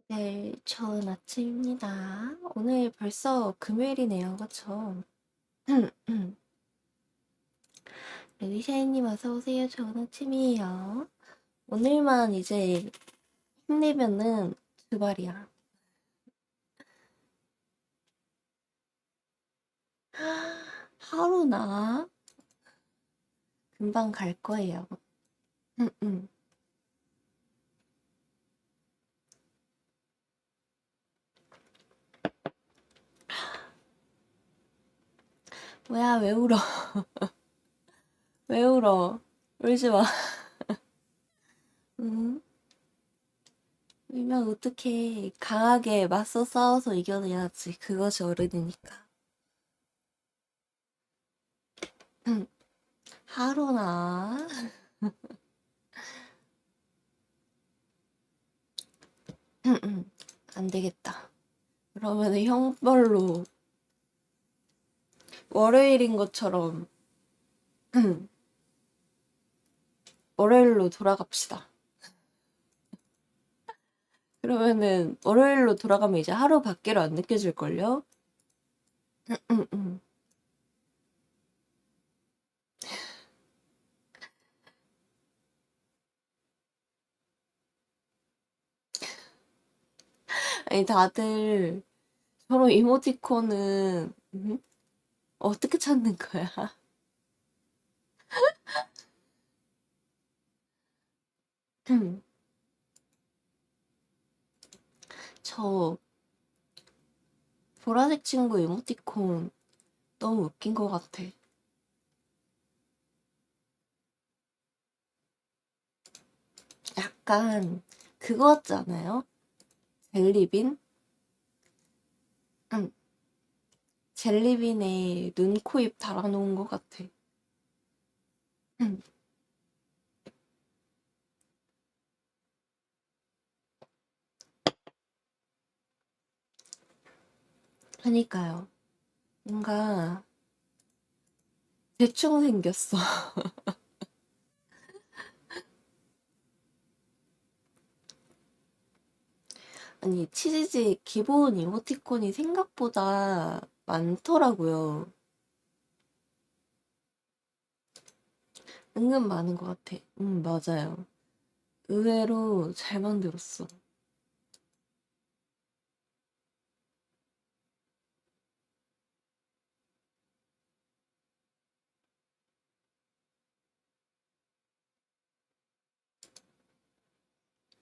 네, 좋은 아침입니다. 오늘 벌써 금요일이네요. 그쵸? 리샤이님 어서오세요. 좋은 아침이에요. 오늘만 이제 힘내면은 주말이야. 하루나 금방 갈 거예요. 음, 음. 뭐야, 왜 울어? 왜 울어? 울지 마. 응? 울면 어떡해. 강하게 맞서 싸워서 이겨내야지. 그것이 어른이니까. 하루나. 안 되겠다. 그러면 형벌로 월요일인 것처럼 월요일로 돌아갑시다. 그러면은 월요일로 돌아가면 이제 하루 밖에로 안 느껴질걸요? 아니 다들 서로 이모티콘은 어떻게 찾는 거야? 저 보라색 친구 이모티콘 너무 웃긴 것 같아. 약간 그거 같잖아요? 젤리빈? 응. 젤리빈에 눈, 코, 입 달아놓은 것 같아. 응. 그니까요. 뭔가 대충 생겼어. 아니, 치즈지 기본 이모티콘이 생각보다 많더라고요. 은근 많은 것 같아. 맞아요. 의외로 잘 만들었어.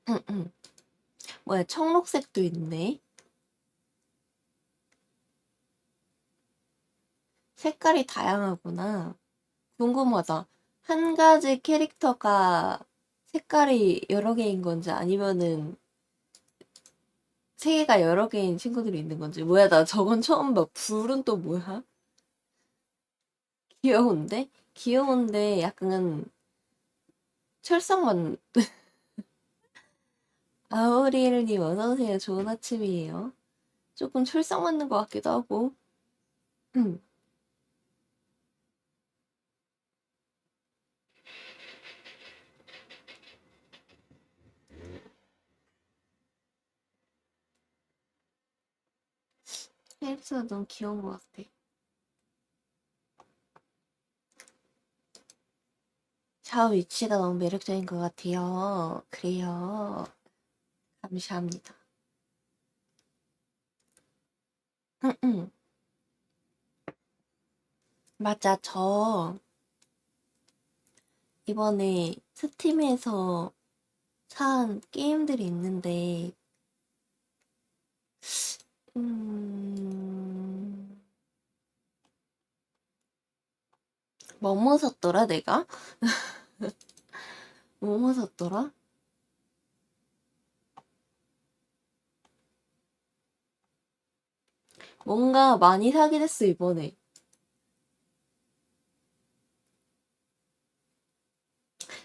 응, 응. 뭐야, 청록색도 있네. 색깔이 다양하구나. 궁금하다. 한 가지 캐릭터가 색깔이 여러 개인 건지 아니면은 세 개가 여러 개인 친구들이 있는 건지. 뭐야, 나 저건 처음 봐. 불은 또 뭐야? 귀여운데? 귀여운데 약간 철석만 아우리엘님 어서오세요. 좋은 아침이에요. 조금 철석 맞는 것 같기도 하고. 음. 헬스가 너무 귀여운 것 같아. 샤워 위치가 너무 매력적인 것 같아요. 그래요. 감사합니다. 응. 맞아, 저 이번에 스팀에서 산 게임들이 있는데, 음, 뭐뭐 샀더라, 내가? 뭐뭐 샀더라? 뭔가 많이 사긴 했어, 이번에.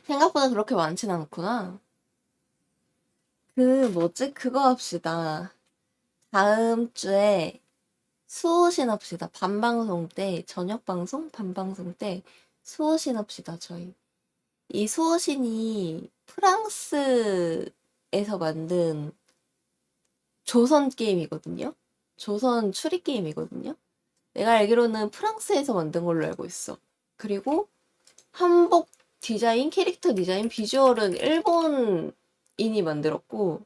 생각보다 그렇게 많진 않구나. 뭐지? 그거 합시다. 다음 주에 수호신 합시다. 반방송 때, 저녁 방송? 반방송 때 수호신 합시다, 저희. 이 수호신이 프랑스에서 만든 조선 게임이거든요. 조선 추리 게임이거든요. 내가 알기로는 프랑스에서 만든 걸로 알고 있어. 그리고 한복 디자인, 캐릭터 디자인, 비주얼은 일본인이 만들었고,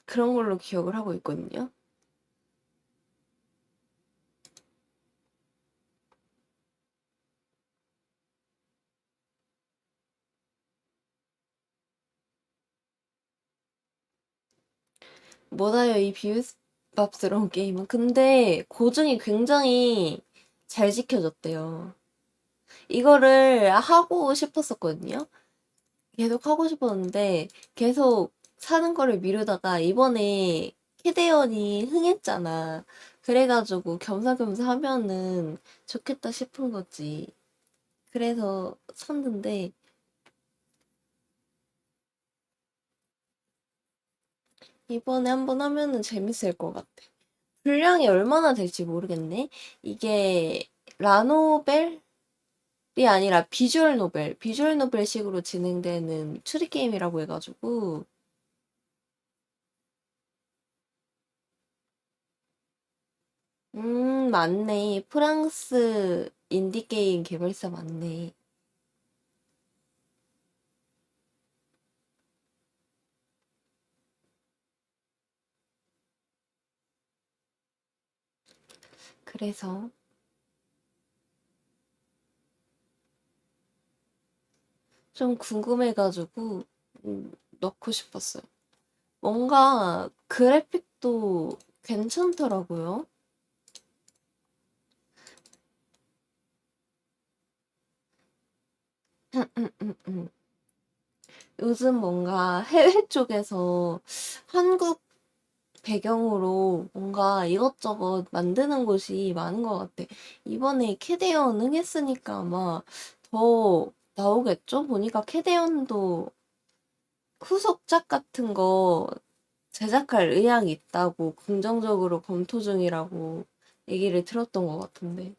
그런 걸로 기억을 하고 있거든요. 뭐다요, 이 비빔밥스러운 게임은. 근데 고증이 굉장히 잘 지켜졌대요. 이거를 하고 싶었었거든요. 계속 하고 싶었는데 계속 사는 거를 미루다가 이번에 캐대언이 흥했잖아. 그래가지고 겸사겸사 하면은 좋겠다 싶은 거지. 그래서 샀는데 이번에 한번 하면은 재밌을 것 같아. 분량이 얼마나 될지 모르겠네. 이게 라노벨이 아니라 비주얼 노벨식으로 진행되는 추리 게임이라고 해가지고 맞네. 프랑스 인디게임 개발사 맞네. 그래서 좀 궁금해가지고 넣고 싶었어요. 뭔가 그래픽도 괜찮더라고요. 요즘 뭔가 해외 쪽에서 한국 배경으로 뭔가 이것저것 만드는 곳이 많은 것 같아. 이번에 캐대언 응했으니까 아마 더 나오겠죠? 보니까 캐대언도 후속작 같은 거 제작할 의향이 있다고 긍정적으로 검토 중이라고 얘기를 들었던 것 같은데.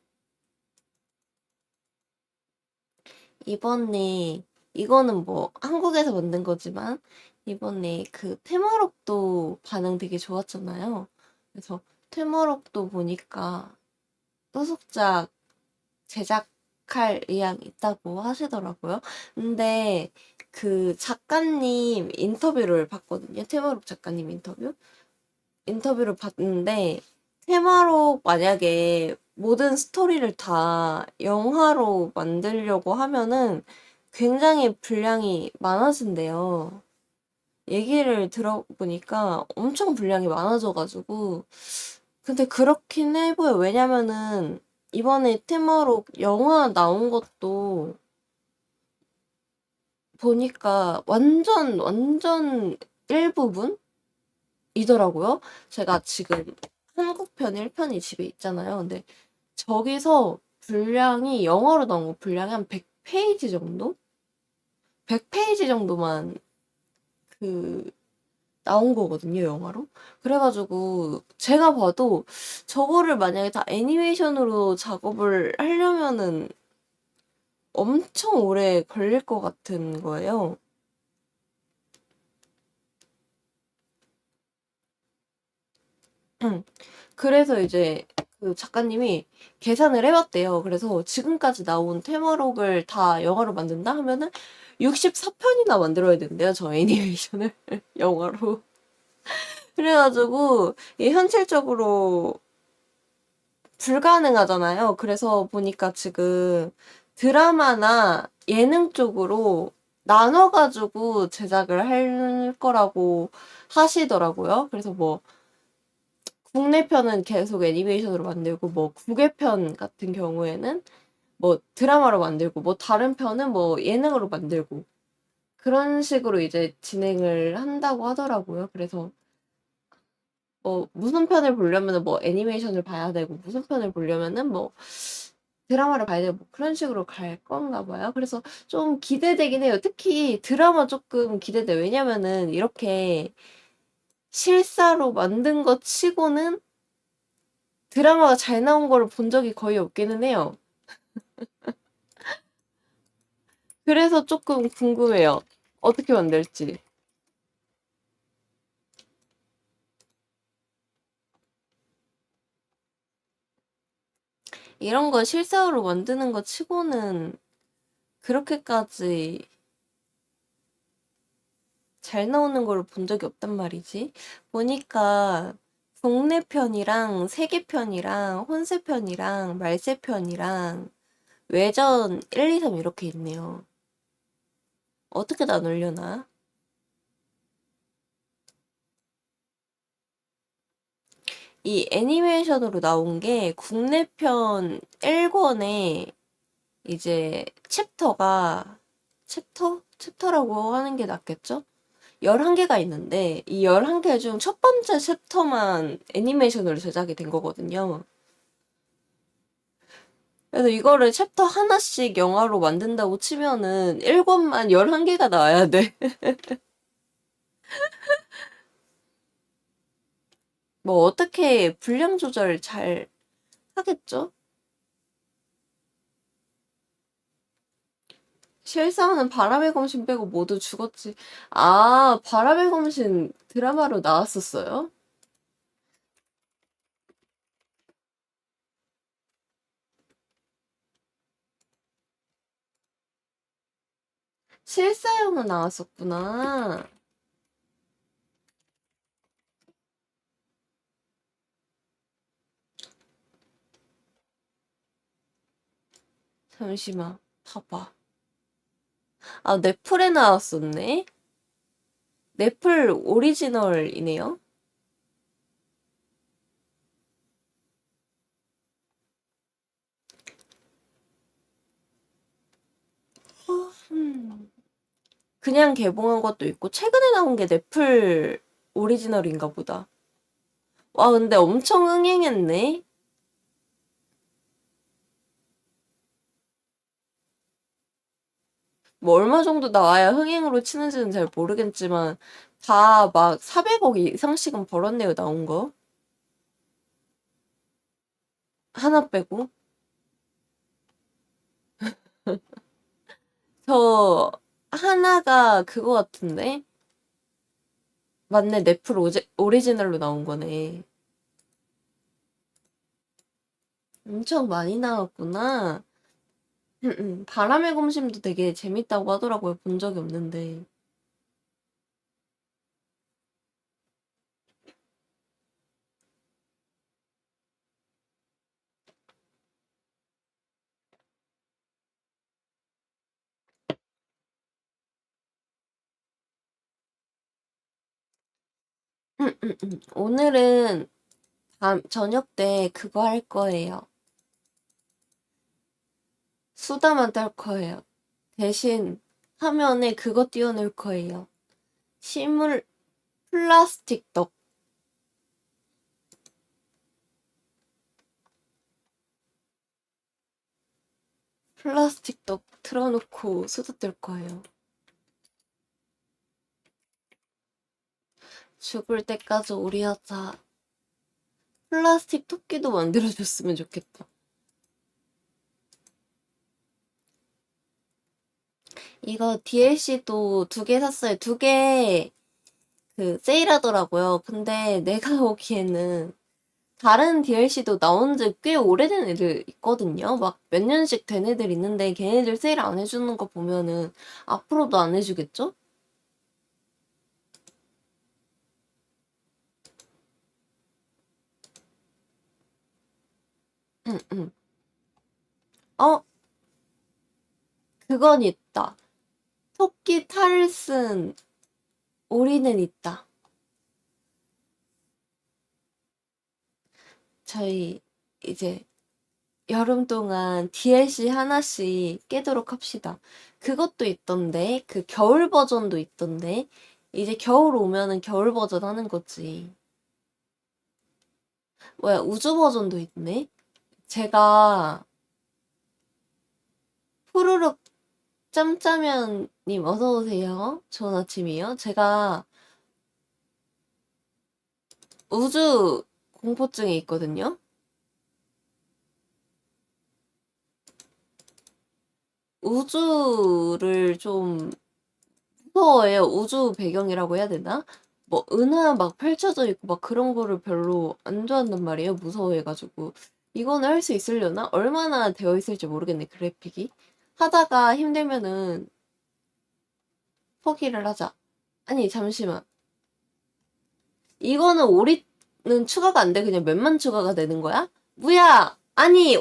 이번에, 이거는 뭐 한국에서 만든 거지만, 이번에 그 테마록도 반응 되게 좋았잖아요. 그래서 테마록도 보니까 후속작 제작할 의향이 있다고 하시더라고요. 근데 그 작가님 인터뷰를 봤거든요. 테마록 작가님 인터뷰를 봤는데 테마로 만약에 모든 스토리를 다 영화로 만들려고 하면은 굉장히 분량이 많아진대요. 얘기를 들어보니까 엄청 분량이 많아져가지고 근데 그렇긴 해보여. 왜냐면은 이번에 테마로 영화 나온 것도 보니까 완전 일부분? 이더라고요. 제가 지금 한국편 1편이 집에 있잖아요. 근데 저기서 분량이 영어로 나온 거 분량이 한 100페이지 정도? 100페이지 정도만 그 나온 거거든요, 영화로. 그래가지고 제가 봐도 저거를 만약에 다 애니메이션으로 작업을 하려면은 엄청 오래 걸릴 것 같은 거예요. 그래서 이제 그 작가님이 계산을 해봤대요. 그래서 지금까지 나온 테마록을 다 영화로 만든다 하면은 64편이나 만들어야 된대요. 저 애니메이션을 영화로. 그래가지고 이 현실적으로 불가능하잖아요. 그래서 보니까 지금 드라마나 예능 쪽으로 나눠가지고 제작을 할 거라고 하시더라고요. 그래서 뭐 국내 편은 계속 애니메이션으로 만들고 뭐 국외편 같은 경우에는 뭐 드라마로 만들고 뭐 다른 편은 뭐 예능으로 만들고 그런 식으로 이제 진행을 한다고 하더라고요. 그래서 뭐 무슨 편을 보려면은 뭐 애니메이션을 봐야 되고 무슨 편을 보려면은 뭐 드라마를 봐야 되고 뭐 그런 식으로 갈 건가 봐요. 그래서 좀 기대되긴 해요. 특히 드라마 조금 기대돼요. 왜냐면은 이렇게 실사로 만든 것 치고는 드라마가 잘 나온 거를 본 적이 거의 없기는 해요. 그래서 조금 궁금해요. 어떻게 만들지? 이런 거 실사으로 만드는 거 치고는 그렇게까지 잘 나오는 걸 본 적이 없단 말이지. 보니까 국내편이랑 세계편이랑 혼세편이랑 말세편이랑 외전 1, 2, 3 이렇게 있네요. 어떻게 나누려나? 이 애니메이션으로 나온 게 국내편 1권에 이제 챕터라고 하는 게 낫겠죠? 11개가 있는데 이 11개 중 첫 번째 챕터만 애니메이션으로 제작이 된 거거든요. 그래서 이거를 챕터 하나씩 영화로 만든다고 치면은 1권만 11개가 나와야 돼. 뭐 어떻게 분량 조절 잘 하겠죠? 실사는 바람의 검신 빼고 모두 죽었지. 아, 바람의 검신 드라마로 나왔었어요? 실사용은 나왔었구나. 잠시만, 봐봐. 아, 넷플에 나왔었네? 넷플 오리지널이네요? 음. 그냥 개봉한 것도 있고, 최근에 나온 게 넷플 오리지널인가 보다. 와, 근데 엄청 흥행했네? 뭐 얼마 정도 나와야 흥행으로 치는지는 잘 모르겠지만, 다 막 400억 이상씩은 벌었네요, 나온 거. 하나 빼고. 저, 하나가 그거 같은데? 맞네, 넷플 오리지널로 나온 거네. 엄청 많이 나왔구나. 바람의 검심도 되게 재밌다고 하더라고요. 본 적이 없는데. 오늘은 저녁 때 그거 할 거예요. 수다만 떨 거예요. 대신 화면에 그거 띄워놓을 거예요. 실물 플라스틱 떡. 플라스틱 떡 틀어놓고 수다 떨 거예요. 죽을 때까지 우리 하자. 플라스틱 토끼도 만들어줬으면 좋겠다. 이거 DLC도 2개 샀어요. 2개 그 세일하더라고요. 근데 내가 보기에는 다른 DLC도 나온 지 꽤 오래된 애들 있거든요. 막 몇 년씩 된 애들 있는데 걔네들 세일 안 해주는 거 보면은 앞으로도 안 해주겠죠? 응, 응. 어, 그건 있다. 토끼 탈을 쓴 오리는 있다. 저희 이제 여름 동안 DLC 하나씩 깨도록 합시다. 그것도 있던데, 그 겨울 버전도 있던데, 이제 겨울 오면은 겨울 버전 하는 거지. 뭐야, 우주 버전도 있네? 제가, 푸르륵 짬짜면님 어서오세요. 좋은 아침이에요. 제가 우주 공포증이 있거든요. 우주를 좀 무서워해요. 우주 배경이라고 해야 되나? 뭐 은하 막 펼쳐져 있고 막 그런 거를 별로 안 좋아한단 말이에요. 무서워해가지고. 이거는 할 수 있으려나? 얼마나 되어 있을지 모르겠네, 그래픽이. 하다가 힘들면은 포기를 하자. 아니, 잠시만. 이거는 오리는 추가가 안 돼. 그냥 몇만 추가가 되는 거야? 뭐야? 아니,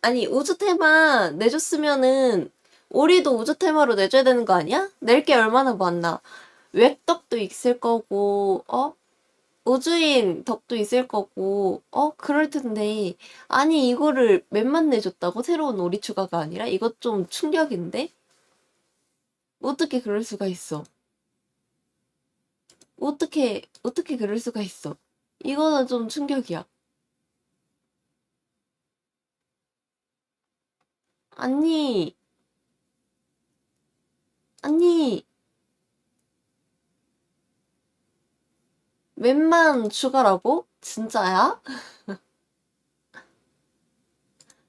아니, 우주 테마 내줬으면은, 오리도 우주 테마로 내줘야 되는 거 아니야? 낼 게 얼마나 많나. 웹덕도 있을 거고, 우주인 덕도 있을 거고, 그럴 텐데. 아니, 이거를 몇만 내줬다고? 새로운 오리 추가가 아니라? 이것 좀 충격인데? 어떻게 그럴 수가 있어? 어떻게 그럴 수가 있어? 이거는 좀 충격이야. 아니, 아니, 웬만 추가라고? 진짜야?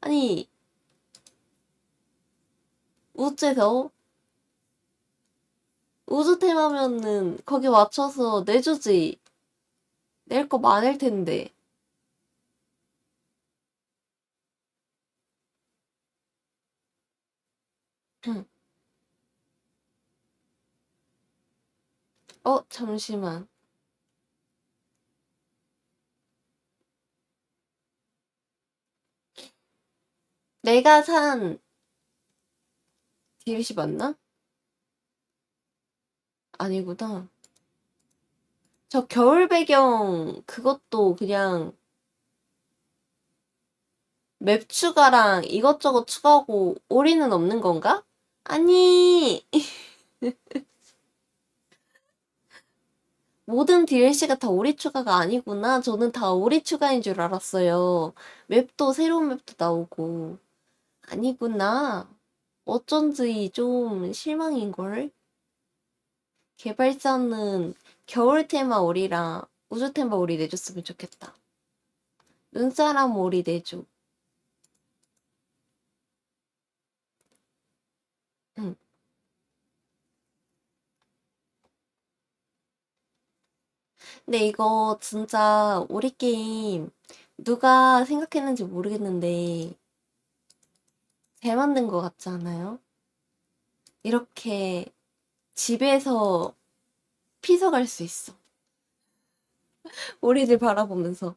아니, 우주에서 우주 테마면은 거기 맞춰서 내주지. 낼 거 많을 텐데. 잠시만. 내가 산 DLC 맞나? 아니구나. 저 겨울 배경 그것도 그냥 맵 추가랑 이것저것 추가하고 오리는 없는 건가? 아니, 모든 DLC가 다 오리 추가가 아니구나. 저는 다 오리 추가인 줄 알았어요. 맵도 새로운 맵도 나오고. 아니구나. 어쩐지 좀 실망인걸? 개발자는 겨울 테마 오리랑 우주 테마 오리 내줬으면 좋겠다. 눈사람 오리 내줘. 응. 근데 이거 진짜 오리 게임 누가 생각했는지 모르겠는데 잘 만든 것 같지 않아요? 이렇게 집에서 피서갈 수 있어. 오리들 바라보면서.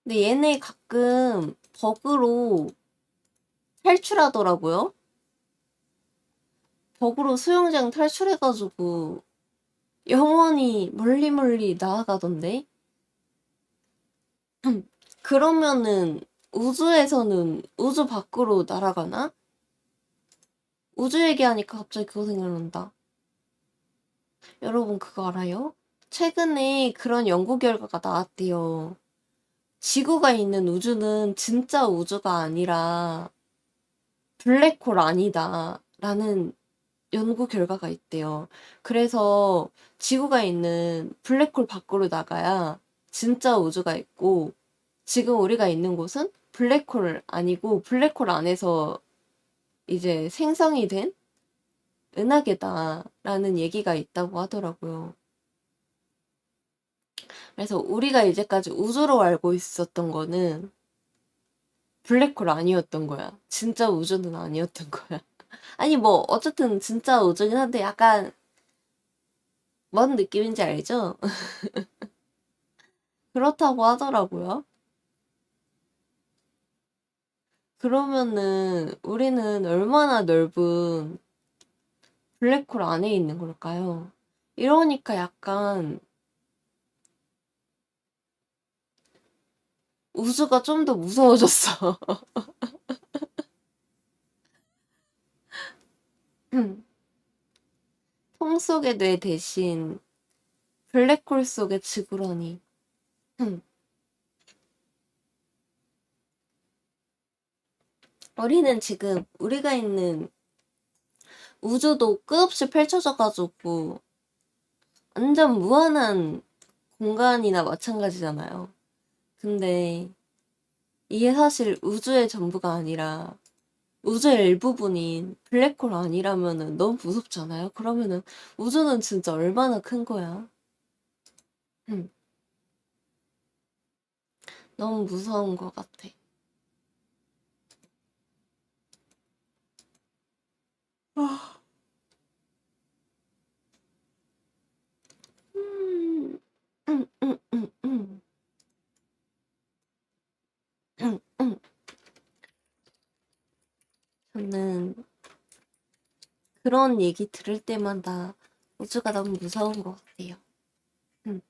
근데 얘네 가끔 버그로 탈출하더라고요. 버그로 수영장 탈출해가지고 영원히 멀리 멀리 나아가던데? 그러면은 우주에서는 우주 밖으로 날아가나? 우주 얘기하니까 갑자기 그거 생각난다. 여러분 그거 알아요? 최근에 그런 연구 결과가 나왔대요. 지구가 있는 우주는 진짜 우주가 아니라 블랙홀 아니다. 라는 연구 결과가 있대요. 그래서 지구가 있는 블랙홀 밖으로 나가야 진짜 우주가 있고, 지금 우리가 있는 곳은 블랙홀 아니고 블랙홀 안에서 이제 생성이 된 은하계다라는 얘기가 있다고 하더라고요. 그래서 우리가 이제까지 우주로 알고 있었던 거는 블랙홀 아니었던 거야. 진짜 우주는 아니었던 거야. 아니 뭐 어쨌든 진짜 우주긴 한데 약간 뭔 느낌인지 알죠? 그렇다고 하더라고요. 그러면은 우리는 얼마나 넓은 블랙홀 안에 있는 걸까요? 이러니까 약간 우주가 좀 더 무서워졌어. 통 속의 뇌 대신 블랙홀 속의 지구라니. 우리는 지금 우리가 있는 우주도 끝없이 펼쳐져가지고 완전 무한한 공간이나 마찬가지잖아요. 근데 이게 사실 우주의 전부가 아니라 우주의 일부분인 블랙홀 아니라면은 너무 무섭잖아요. 그러면은 우주는 진짜 얼마나 큰 거야? 음, 너무 무서운 것 같아. 아, 음, 음, 음, 음, 음, 음, 음. 저는 그런 얘기 들을 때마다 우주가 너무 무서운 것 같아요. 음.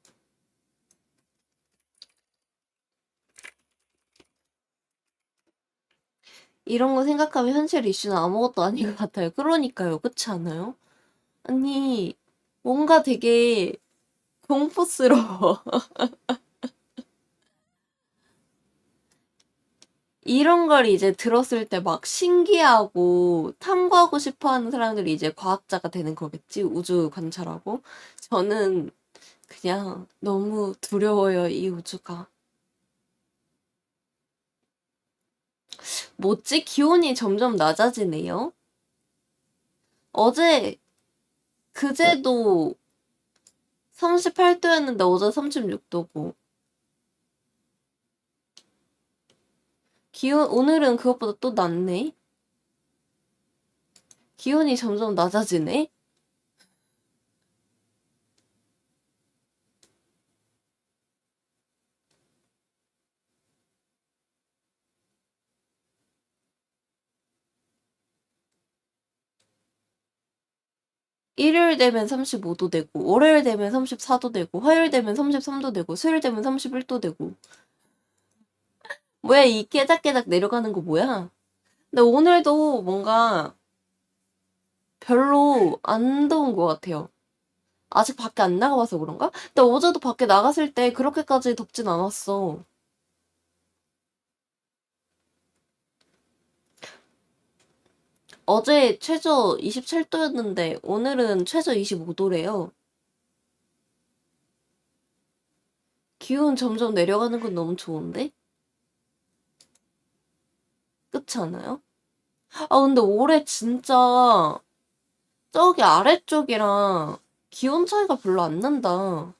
이런 거 생각하면 현실 이슈는 아무것도 아닌 것 같아요. 그러니까요. 그렇지 않아요? 아니, 뭔가 되게 공포스러워. 이런 걸 이제 들었을 때 막 신기하고 탐구하고 싶어 하는 사람들이 이제 과학자가 되는 거겠지? 우주 관찰하고. 저는 그냥 너무 두려워요, 이 우주가. 뭐지? 기온이 점점 낮아지네요. 어제, 그제도 38도였는데 어제 36도고. 오늘은 그것보다 또 낮네? 기온이 점점 낮아지네? 일요일 되면 35도 되고, 월요일 되면 34도 되고, 화요일 되면 33도 되고, 수요일 되면 31도 되고. 뭐야, 이 깨작깨작 내려가는 거 뭐야? 근데 오늘도 뭔가 별로 안 더운 것 같아요. 아직 밖에 안 나가봐서 그런가? 근데 어제도 밖에 나갔을 때 그렇게까지 덥진 않았어. 어제 최저 27도였는데 오늘은 최저 25도래요. 기온 점점 내려가는 건 너무 좋은데? 그렇지 않아요? 아, 근데 올해 진짜 저기 아래쪽이랑 기온 차이가 별로 안 난다.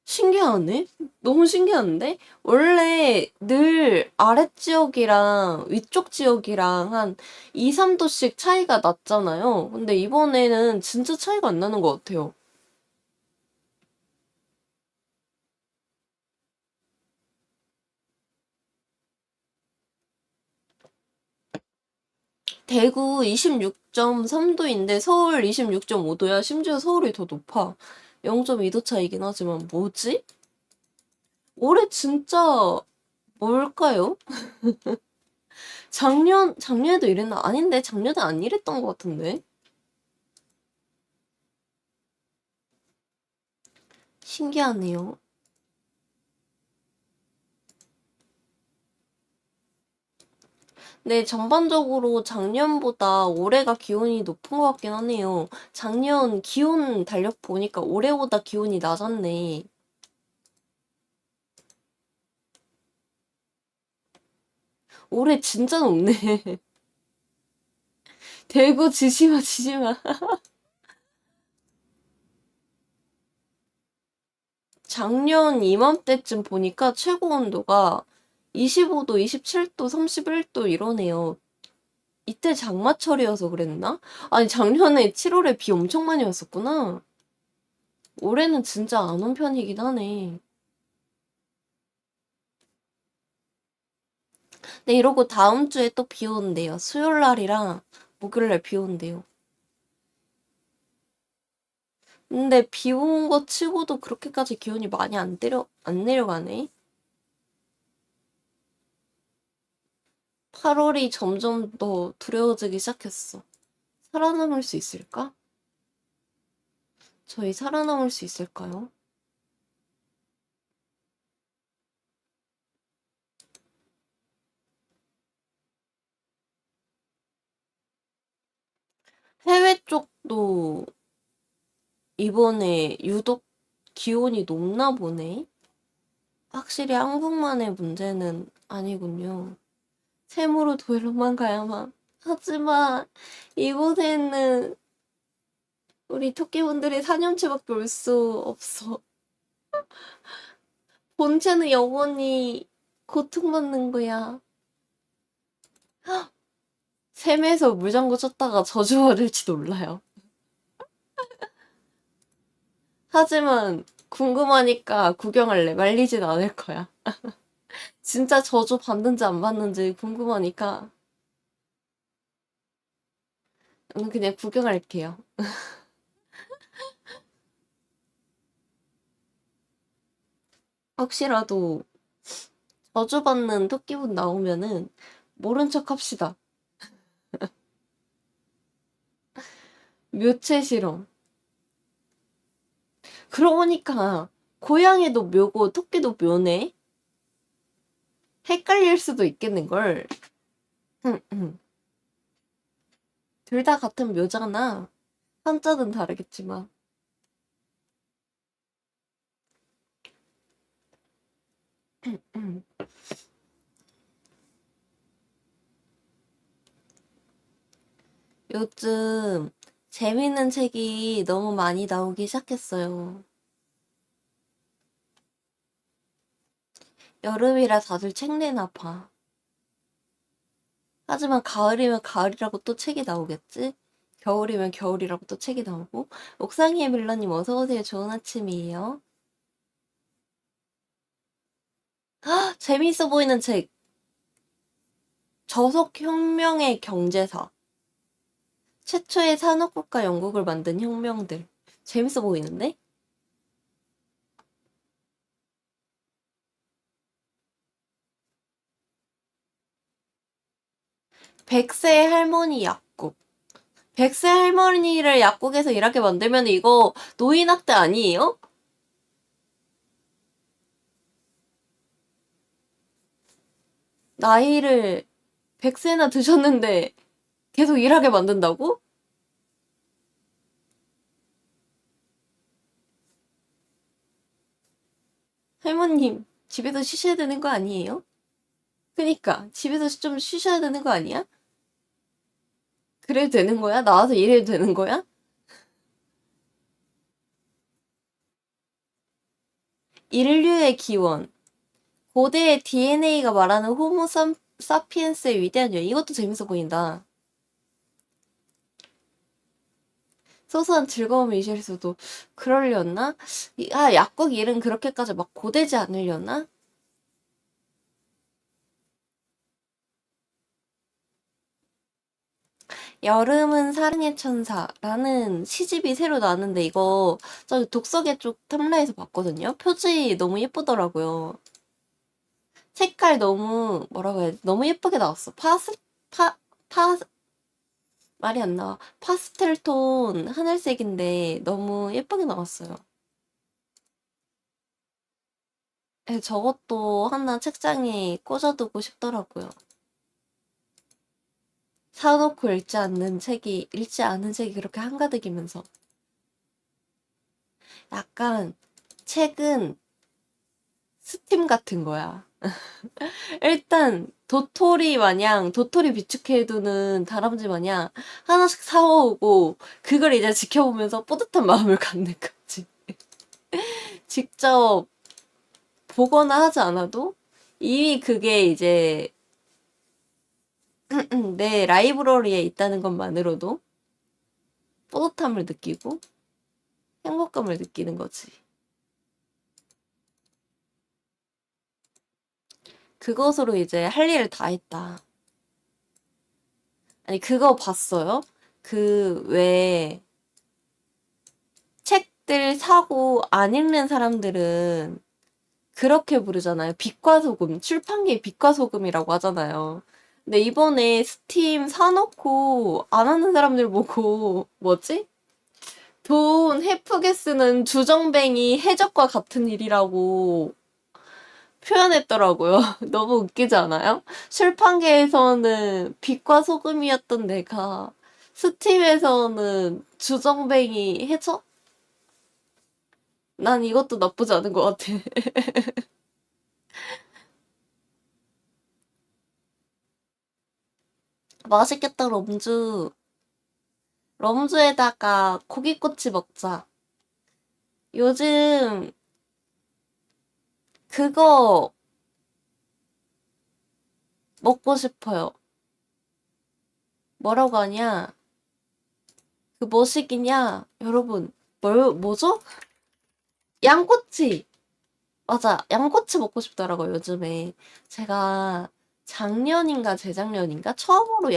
신기하네? 너무 신기한데? 원래 늘 아랫지역이랑 위쪽 지역이랑 한 2, 3도씩 차이가 났잖아요. 근데 이번에는 진짜 차이가 안 나는 것 같아요. 대구 26.3도인데 서울 26.5도야. 심지어 서울이 더 높아. 0.2도 차이긴 하지만 뭐지? 올해 진짜 뭘까요? 작년에도 이랬나? 아닌데, 작년에 안 이랬던 것 같은데? 신기하네요. 네, 전반적으로 작년보다 올해가 기온이 높은 것 같긴 하네요. 작년 기온 달력 보니까 올해보다 기온이 낮았네. 올해 진짜 높네. 대구 지지마, 지지마. 작년 이맘때쯤 보니까 최고 온도가 25도, 27도, 31도 이러네요. 이때 장마철이어서 그랬나? 아니, 작년에 7월에 비 엄청 많이 왔었구나. 올해는 진짜 안 온 편이긴 하네. 네, 이러고 다음 주에 또 비 오는데요. 수요일 날이랑 목요일 날 비 온대요. 근데 비 온 거 치고도 그렇게까지 기온이 많이 안 내려가네. 8월이 점점 더 두려워지기 시작했어. 살아남을 수 있을까? 저희 살아남을 수 있을까요? 해외 쪽도 이번에 유독 기온이 높나 보네. 확실히 한국만의 문제는 아니군요. 샘으로 도로만 가야만. 하지만 이곳에는 우리 토끼분들이 4년치밖에 올 수 없어. 본체는 영원히 고통받는 거야. 샘에서 물장구 쳤다가 저주받을지도 몰라요. 하지만 궁금하니까 구경할래. 말리진 않을 거야. 진짜 저주 받는지 안 받는지 궁금하니까 그냥 구경할게요. 혹시라도 저주받는 토끼분 나오면은 모른 척 합시다. 묘체 실험. 그러고 보니까 고양이도 묘고 토끼도 묘네. 헷갈릴 수도 있겠는걸. 둘 다 같은 묘잖아. 한자는 다르겠지만. 요즘 재밌는 책이 너무 많이 나오기 시작했어요. 여름이라 다들 책 내나 봐. 하지만 가을이면 가을이라고 또 책이 나오겠지? 겨울이면 겨울이라고 또 책이 나오고. 옥상이의 밀러님 어서오세요. 좋은 아침이에요. 재미있어 보이는 책. 저속혁명의 경제사. 최초의 산업국가 영국을 만든 혁명들. 재밌어 보이는데? 백세 할머니 약국. 백세 할머니를 약국에서 일하게 만들면 이거 노인학대 아니에요? 나이를 100세나 드셨는데 계속 일하게 만든다고? 할머님, 집에서 쉬셔야 되는 거 아니에요? 그니까, 집에서 좀 쉬셔야 되는 거 아니야? 그래도 되는 거야? 나와서 일해도 되는 거야? 인류의 기원. 고대의 DNA가 말하는 호모 사피엔스의 위대한 여인. 이것도 재밌어 보인다. 소소한 즐거움을 잊을 수도. 그러려나? 약국 일은 그렇게까지 막 고되지 않으려나? 여름은 사랑의 천사라는 시집이 새로 나왔는데 이거 저기 독서계 쪽 탐라에서 봤거든요. 표지 너무 예쁘더라고요. 색깔 너무 뭐라고 해야 지 너무 예쁘게 나왔어. 파, 파, 말이 안 나와. 파스텔 톤 하늘색인데 너무 예쁘게 나왔어요. 네, 저것도 하나 책장에 꽂아두고 싶더라고요. 사놓고 읽지 않은 책이 그렇게 한가득이면서. 약간 책은 스팀 같은 거야. 일단 도토리 비축해두는 다람쥐 마냥 하나씩 사오고 그걸 이제 지켜보면서 뿌듯한 마음을 갖는 거지. 직접 보거나 하지 않아도 이미 그게 이제 내 라이브러리에 있다는 것만으로도 뿌듯함을 느끼고 행복감을 느끼는 거지. 그것으로 이제 할 일을 다 했다. 아니, 그거 봤어요? 왜 책들 사고 안 읽는 사람들은 그렇게 부르잖아요. 빛과 소금. 출판계의 빛과 소금이라고 하잖아요. 근데 이번에 스팀 사놓고 안 하는 사람들 보고, 뭐지? 돈 헤프게 쓰는 주정뱅이 해적과 같은 일이라고 표현했더라고요. 너무 웃기지 않아요? 출판계에서는 빛과 소금이었던 내가 스팀에서는 주정뱅이 해적? 난 이것도 나쁘지 않은 것 같아. 맛있겠다, 럼주. 럼주에다가 고기꼬치 먹자. 요즘 그거 먹고 싶어요. 뭐라고 하냐? 그 뭐시기냐? 여러분, 뭐죠? 양꼬치! 맞아, 양꼬치 먹고 싶더라고요, 요즘에. 제가 작년인가 재작년인가 처음으로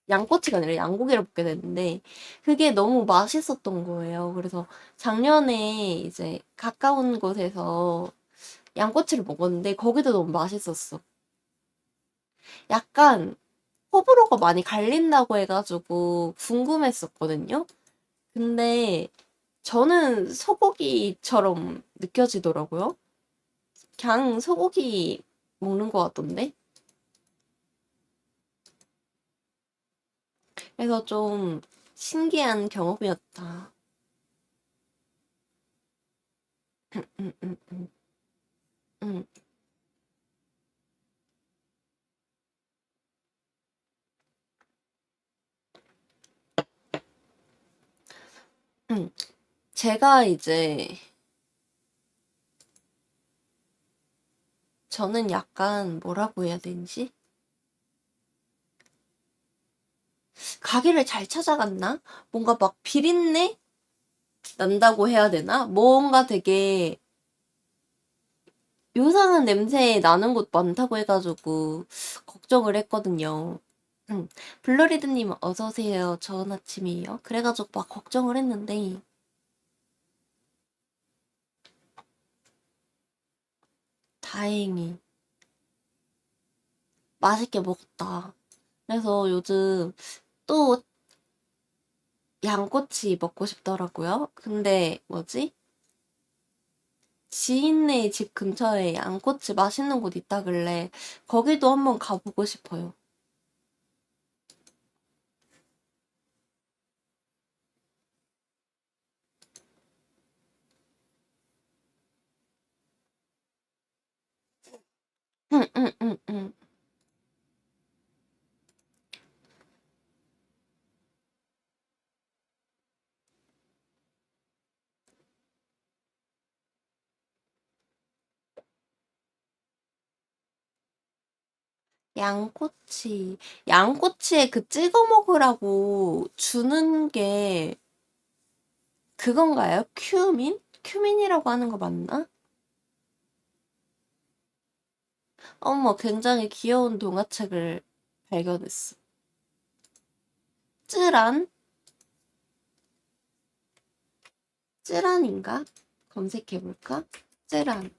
양꼬치가 아니라 양고기를 먹게 됐는데, 그게 너무 맛있었던 거예요. 그래서 작년에 이제 가까운 곳에서 양꼬치를 먹었는데, 거기도 너무 맛있었어. 약간 호불호가 많이 갈린다고 해가지고 궁금했었거든요. 근데 저는 소고기처럼 느껴지더라고요. 그냥 소고기 먹는 것 같던데? 그래서 좀 신기한 경험이었다. 음, 음, 음, 음, 음. 제가 이제, 저는 약간 뭐라고 해야 되지? 가게를 잘 찾아갔나? 뭔가 막 비린내 난다고 해야 되나? 뭔가 되게 요상한 냄새 나는 곳 많다고 해가지고 걱정을 했거든요. 음, 블러리드님 어서오세요. 좋은 아침이에요. 그래가지고 막 걱정을 했는데 다행히 맛있게 먹었다. 그래서 요즘 또 양꼬치 먹고 싶더라고요. 근데 뭐지? 지인네 집 근처에 양꼬치 맛있는 곳 있다길래 거기도 한번 가보고 싶어요. 응, 응, 응, 응. 양꼬치. 양꼬치에 그 찍어 먹으라고 주는 게 그건가요? 큐민? 큐민이라고 하는 거 맞나? 어머, 굉장히 귀여운 동화책을 발견했어. 쯔란? 쯔란인가? 검색해볼까? 쯔란.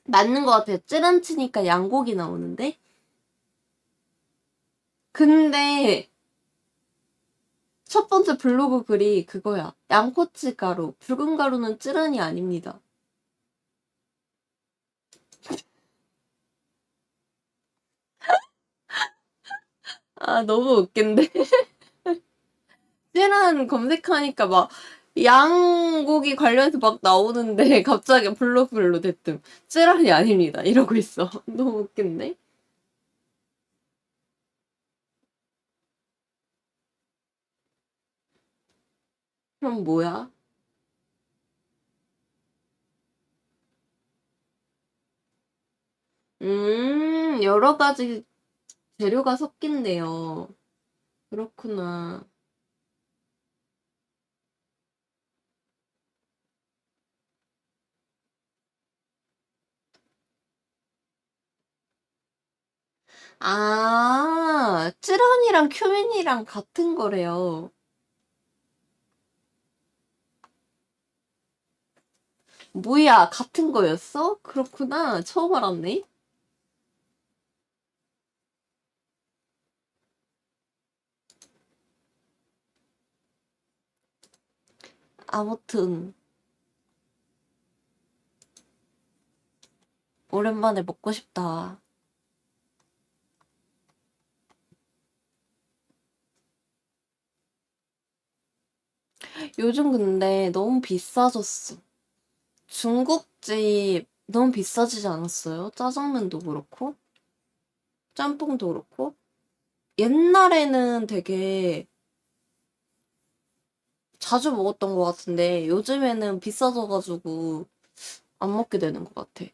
맞는 것 같아요. 쯔란 치니까 양고기 나오는데? 근데 첫 번째 블로그 글이 그거야. 양꼬치 가루. 붉은 가루는 쯔란이 아닙니다. 아, 너무 웃긴데? 찌란 검색하니까 막 양고기 관련해서 막 나오는데 갑자기 블로글로 대뜸 찌란이 아닙니다 이러고 있어. 너무 웃긴데? 그럼 뭐야? 여러 가지 재료가 섞인대요. 그렇구나. 아, 찌란이랑 큐민이랑 같은 거래요. 뭐야, 같은 거였어? 그렇구나. 처음 알았네. 아무튼 오랜만에 먹고 싶다. 요즘 근데 너무 비싸졌어. 중국집 너무 비싸지지 않았어요? 짜장면도 그렇고, 짬뽕도 그렇고. 옛날에는 되게 자주 먹었던 것 같은데, 요즘에는 비싸져가지고 안 먹게 되는 것 같아.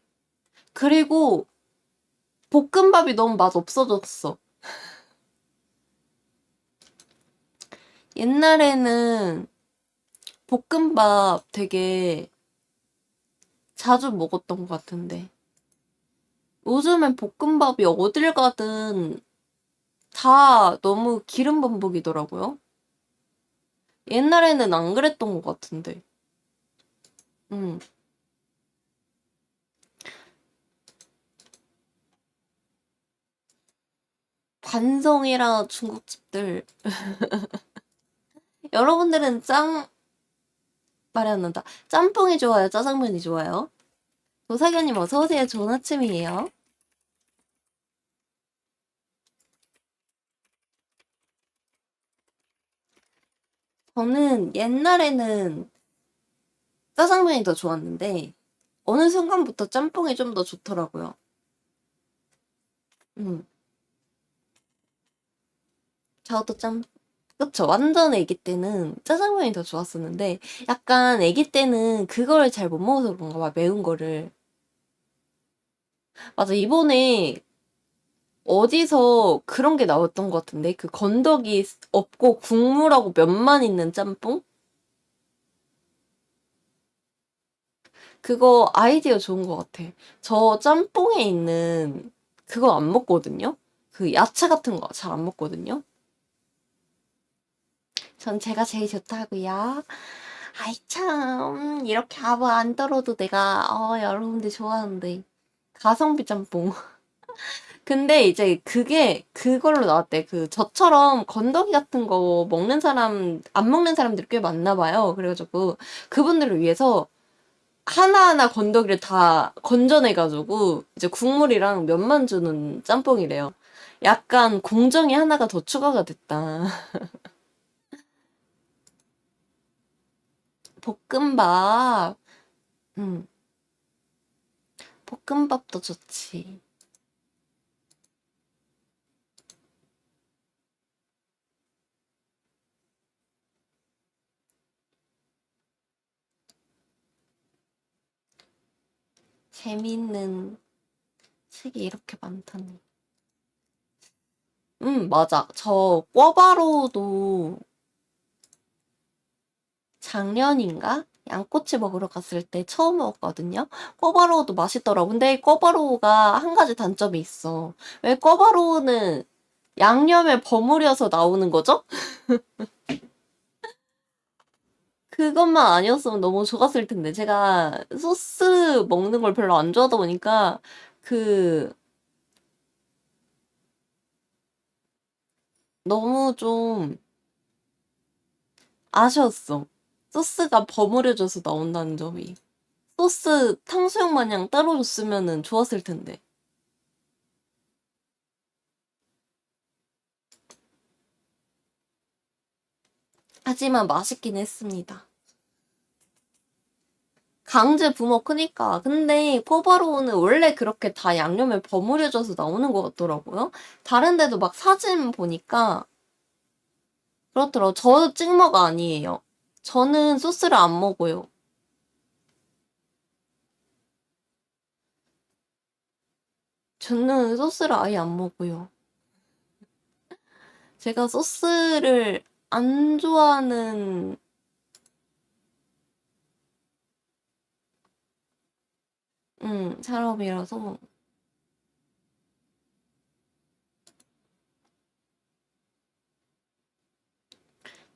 그리고 볶음밥이 너무 맛 없어졌어. 옛날에는 볶음밥 되게 자주 먹었던 것 같은데, 요즘엔 볶음밥이 어딜 가든 다 너무 기름 반복이더라고요. 옛날에는 안 그랬던 것 같은데. 음. 관성이랑 중국집들. 여러분들은 말이 안 난다. 짬뽕이 좋아요? 짜장면이 좋아요? 도사견님 어서오세요. 좋은 아침이에요. 저는 옛날에는 짜장면이 더 좋았는데, 어느 순간부터 짬뽕이 좀 더 좋더라고요. 음. 저도 그쵸. 완전 애기 때는 짜장면이 더 좋았었는데, 약간 애기 때는 그걸 잘 못 먹어서 그런가 봐, 매운 거를. 맞아, 이번에 어디서 그런 게 나왔던 것 같은데? 그 건더기 없고 국물하고 면만 있는 짬뽕? 그거 아이디어 좋은 것 같아. 저 짬뽕에 있는 그거 안 먹거든요? 그 야채 같은 거 잘 안 먹거든요? 전 제가 제일 좋다고요. 아이 참 이렇게 아무 안 떨어도 내가 여러분들 좋아하는데 가성비 짬뽕. 근데 이제 그게 그걸로 나왔대. 그 저처럼 건더기 같은 거 먹는 사람 안 먹는 사람들이 꽤 많나 봐요. 그래가지고 그분들을 위해서 하나하나 건더기를 다 건져내가지고 이제 국물이랑 면만 주는 짬뽕이래요. 약간 공정이 하나가 더 추가가 됐다. 볶음밥. 음, 볶음밥도 좋지. 재미있는 책이 이렇게 많다니. 맞아. 저 꿔바로도 작년인가? 양꼬치 먹으러 갔을 때 처음 먹었거든요. 꿔바로우도 맛있더라고. 근데 꿔바로우가 한 가지 단점이 있어. 왜 꿔바로우는 양념에 버무려서 나오는 거죠? 그것만 아니었으면 너무 좋았을 텐데. 제가 소스 먹는 걸 별로 안 좋아하다 보니까 그 너무 좀 아쉬웠어. 소스가 버무려져서 나온다는 점이. 소스 탕수육 마냥 따로 줬으면 좋았을 텐데. 하지만 맛있긴 했습니다. 강제 부모 크니까. 근데 꿔바로우는 원래 그렇게 다 양념에 버무려져서 나오는 것 같더라고요. 다른 데도 막 사진 보니까 그렇더라고요. 저 찍먹 아니에요. 저는 소스를 안 먹어요. 저는 소스를 아예 안 먹어요. 제가 소스를 안 좋아하는 사람이라서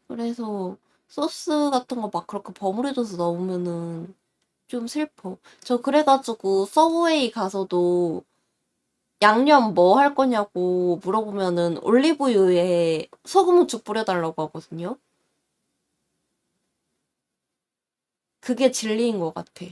그래서 소스 같은 거 막 그렇게 버무려져서 나오면은 좀 슬퍼. 저 그래가지고 서브웨이 가서도 양념 뭐 할 거냐고 물어보면은 올리브유에 소금 후추 뿌려달라고 하거든요. 그게 진리인 것 같아.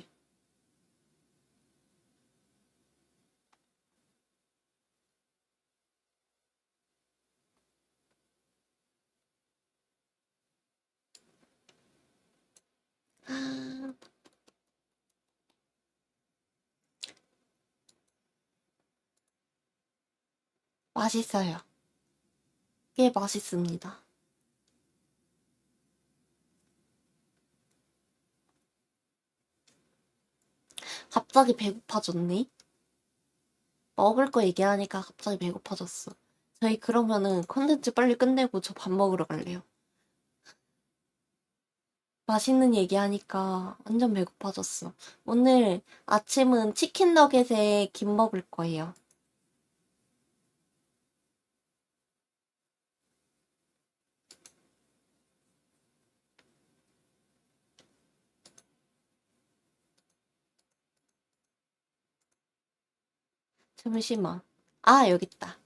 맛있어요. 꽤 맛있습니다. 갑자기 배고파졌네. 먹을 거 얘기하니까 갑자기 배고파졌어. 저희 그러면은 콘텐츠 빨리 끝내고 저 밥 먹으러 갈래요. 맛있는 얘기하니까 완전 배고파졌어. 오늘 아침은 치킨 너겟에 김 먹을 거예요. 잠시만. 아, 여기 있다.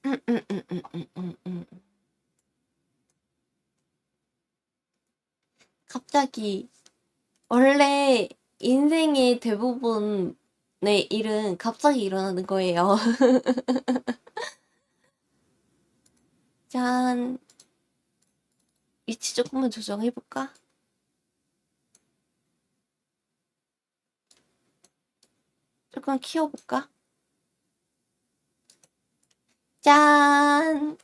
음, 음, 음, 음, 음, 음. 갑자기 원래 인생의 대부분의 일은 갑자기 일어나는 거예요. 짠. 위치 조금만 조정해볼까? 조금 키워볼까? 짠.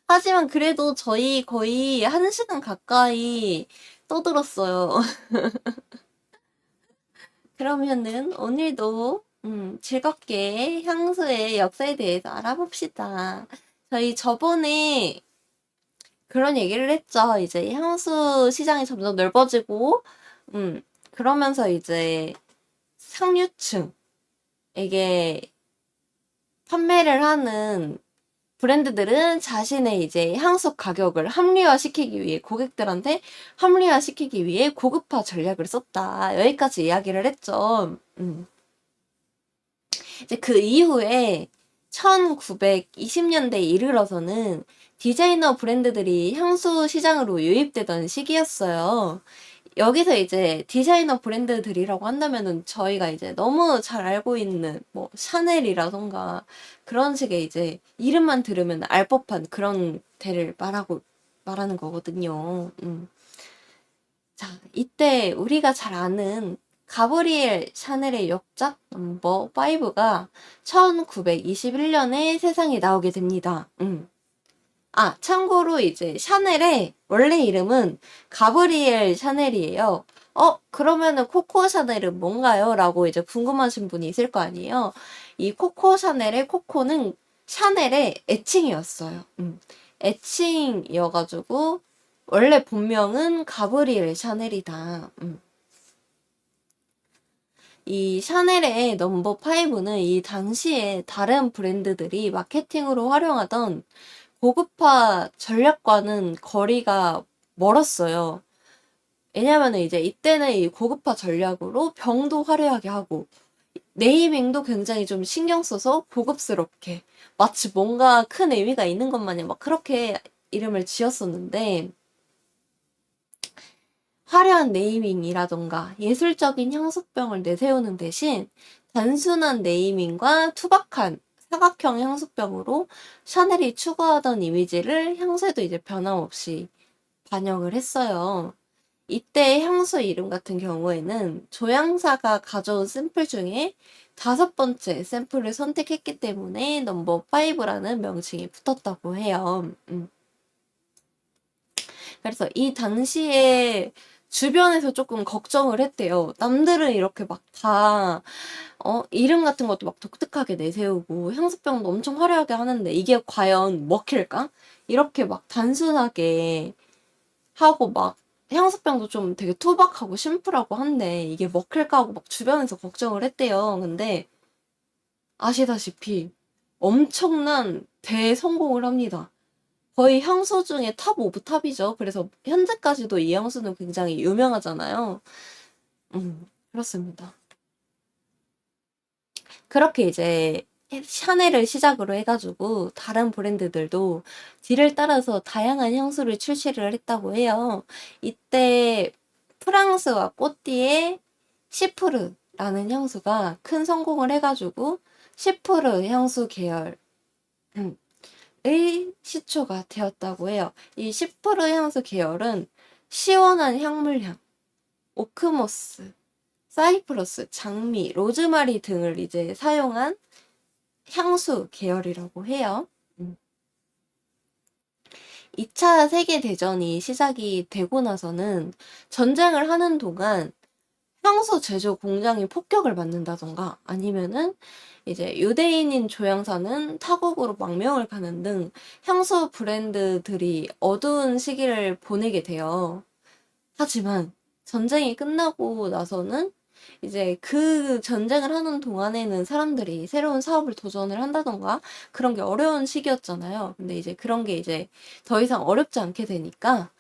하지만 그래도 저희 거의 1시간 가까이 떠들었어요. 그러면은 오늘도 즐겁게 향수의 역사에 대해서 알아봅시다. 저희 저번에 그런 얘기를 했죠. 이제 향수 시장이 점점 넓어지고, 그러면서 이제 상류층에게 판매를 하는 브랜드들은 자신의 이제 향수 가격을 합리화시키기 위해 고객들한테 합리화시키기 위해 고급화 전략을 썼다. 여기까지 이야기를 했죠. 이제 그 이후에 1920년대에 이르러서는 디자이너 브랜드들이 향수 시장으로 유입되던 시기였어요. 여기서 이제 디자이너 브랜드들이라고 한다면은 저희가 이제 너무 잘 알고 있는 뭐 샤넬이라던가 그런 식의 이제 이름만 들으면 알 법한 그런 데를 말하는 거거든요. 자, 이때 우리가 잘 아는 가브리엘 샤넬의 역작 넘버 5가 1921년에 세상에 나오게 됩니다. 아, 참고로 이제 샤넬의 원래 이름은 가브리엘 샤넬이에요. 그러면은 코코 샤넬은 뭔가요? 라고 이제 궁금하신 분이 있을 거 아니에요. 이 코코 샤넬의 코코는 샤넬의 애칭이었어요. 애칭이어가지고 원래 본명은 가브리엘 샤넬이다. 이 샤넬의 넘버 5는 이 당시에 다른 브랜드들이 마케팅으로 활용하던 고급화 전략과는 거리가 멀었어요. 왜냐면은 이제 이때는 이 고급화 전략으로 병도 화려하게 하고 네이밍도 굉장히 좀 신경 써서 고급스럽게 마치 뭔가 큰 의미가 있는 것 마냥 막 그렇게 이름을 지었었는데 화려한 네이밍이라던가 예술적인 향수병을 내세우는 대신 단순한 네이밍과 투박한 사각형 향수병으로 샤넬이 추구하던 이미지를 향수에도 이제 변함없이 반영을 했어요. 이때 향수 이름 같은 경우에는 조향사가 가져온 샘플 중에 5번째 샘플을 선택했기 때문에 넘버 5라는 명칭이 붙었다고 해요. 그래서 이 당시에 주변에서 조금 걱정을 했대요. 남들은 이렇게 막 다, 이름 같은 것도 막 독특하게 내세우고 향수병도 엄청 화려하게 하는데 이게 과연 먹힐까? 이렇게 막 단순하게 하고 막 향수병도 좀 되게 투박하고 심플하고 한데 이게 먹힐까 하고 막 주변에서 걱정을 했대요. 근데 아시다시피 엄청난 대성공을 합니다. 거의 향수 중에 탑 오브 탑이죠. 그래서 현재까지도 이 향수는 굉장히 유명하잖아요. 그렇습니다. 그렇게 이제 샤넬을 시작으로 해가지고 다른 브랜드들도 뒤를 따라서 다양한 향수를 출시를 했다고 해요. 이때 프랑스와 꼬띠의 시프르라는 향수가 큰 성공을 해가지고 시프르 향수 계열 의 시초가 되었다고 해요. 이 시프르 향수 계열은 시원한 향물향, 오크모스, 사이프러스, 장미, 로즈마리 등을 이제 사용한 향수 계열이라고 해요. 2차 세계대전이 시작이 되고 나서는 전쟁을 하는 동안 향수 제조 공장이 폭격을 맞는다던가 아니면은 이제 유대인인 조향사는 타국으로 망명을 가는 등 향수 브랜드들이 어두운 시기를 보내게 돼요. 하지만 전쟁이 끝나고 나서는 이제 그 전쟁을 하는 동안에는 사람들이 새로운 사업을 도전을 한다던가 그런 게 어려운 시기였잖아요. 근데 이제 그런 게 이제 더 이상 어렵지 않게 되니까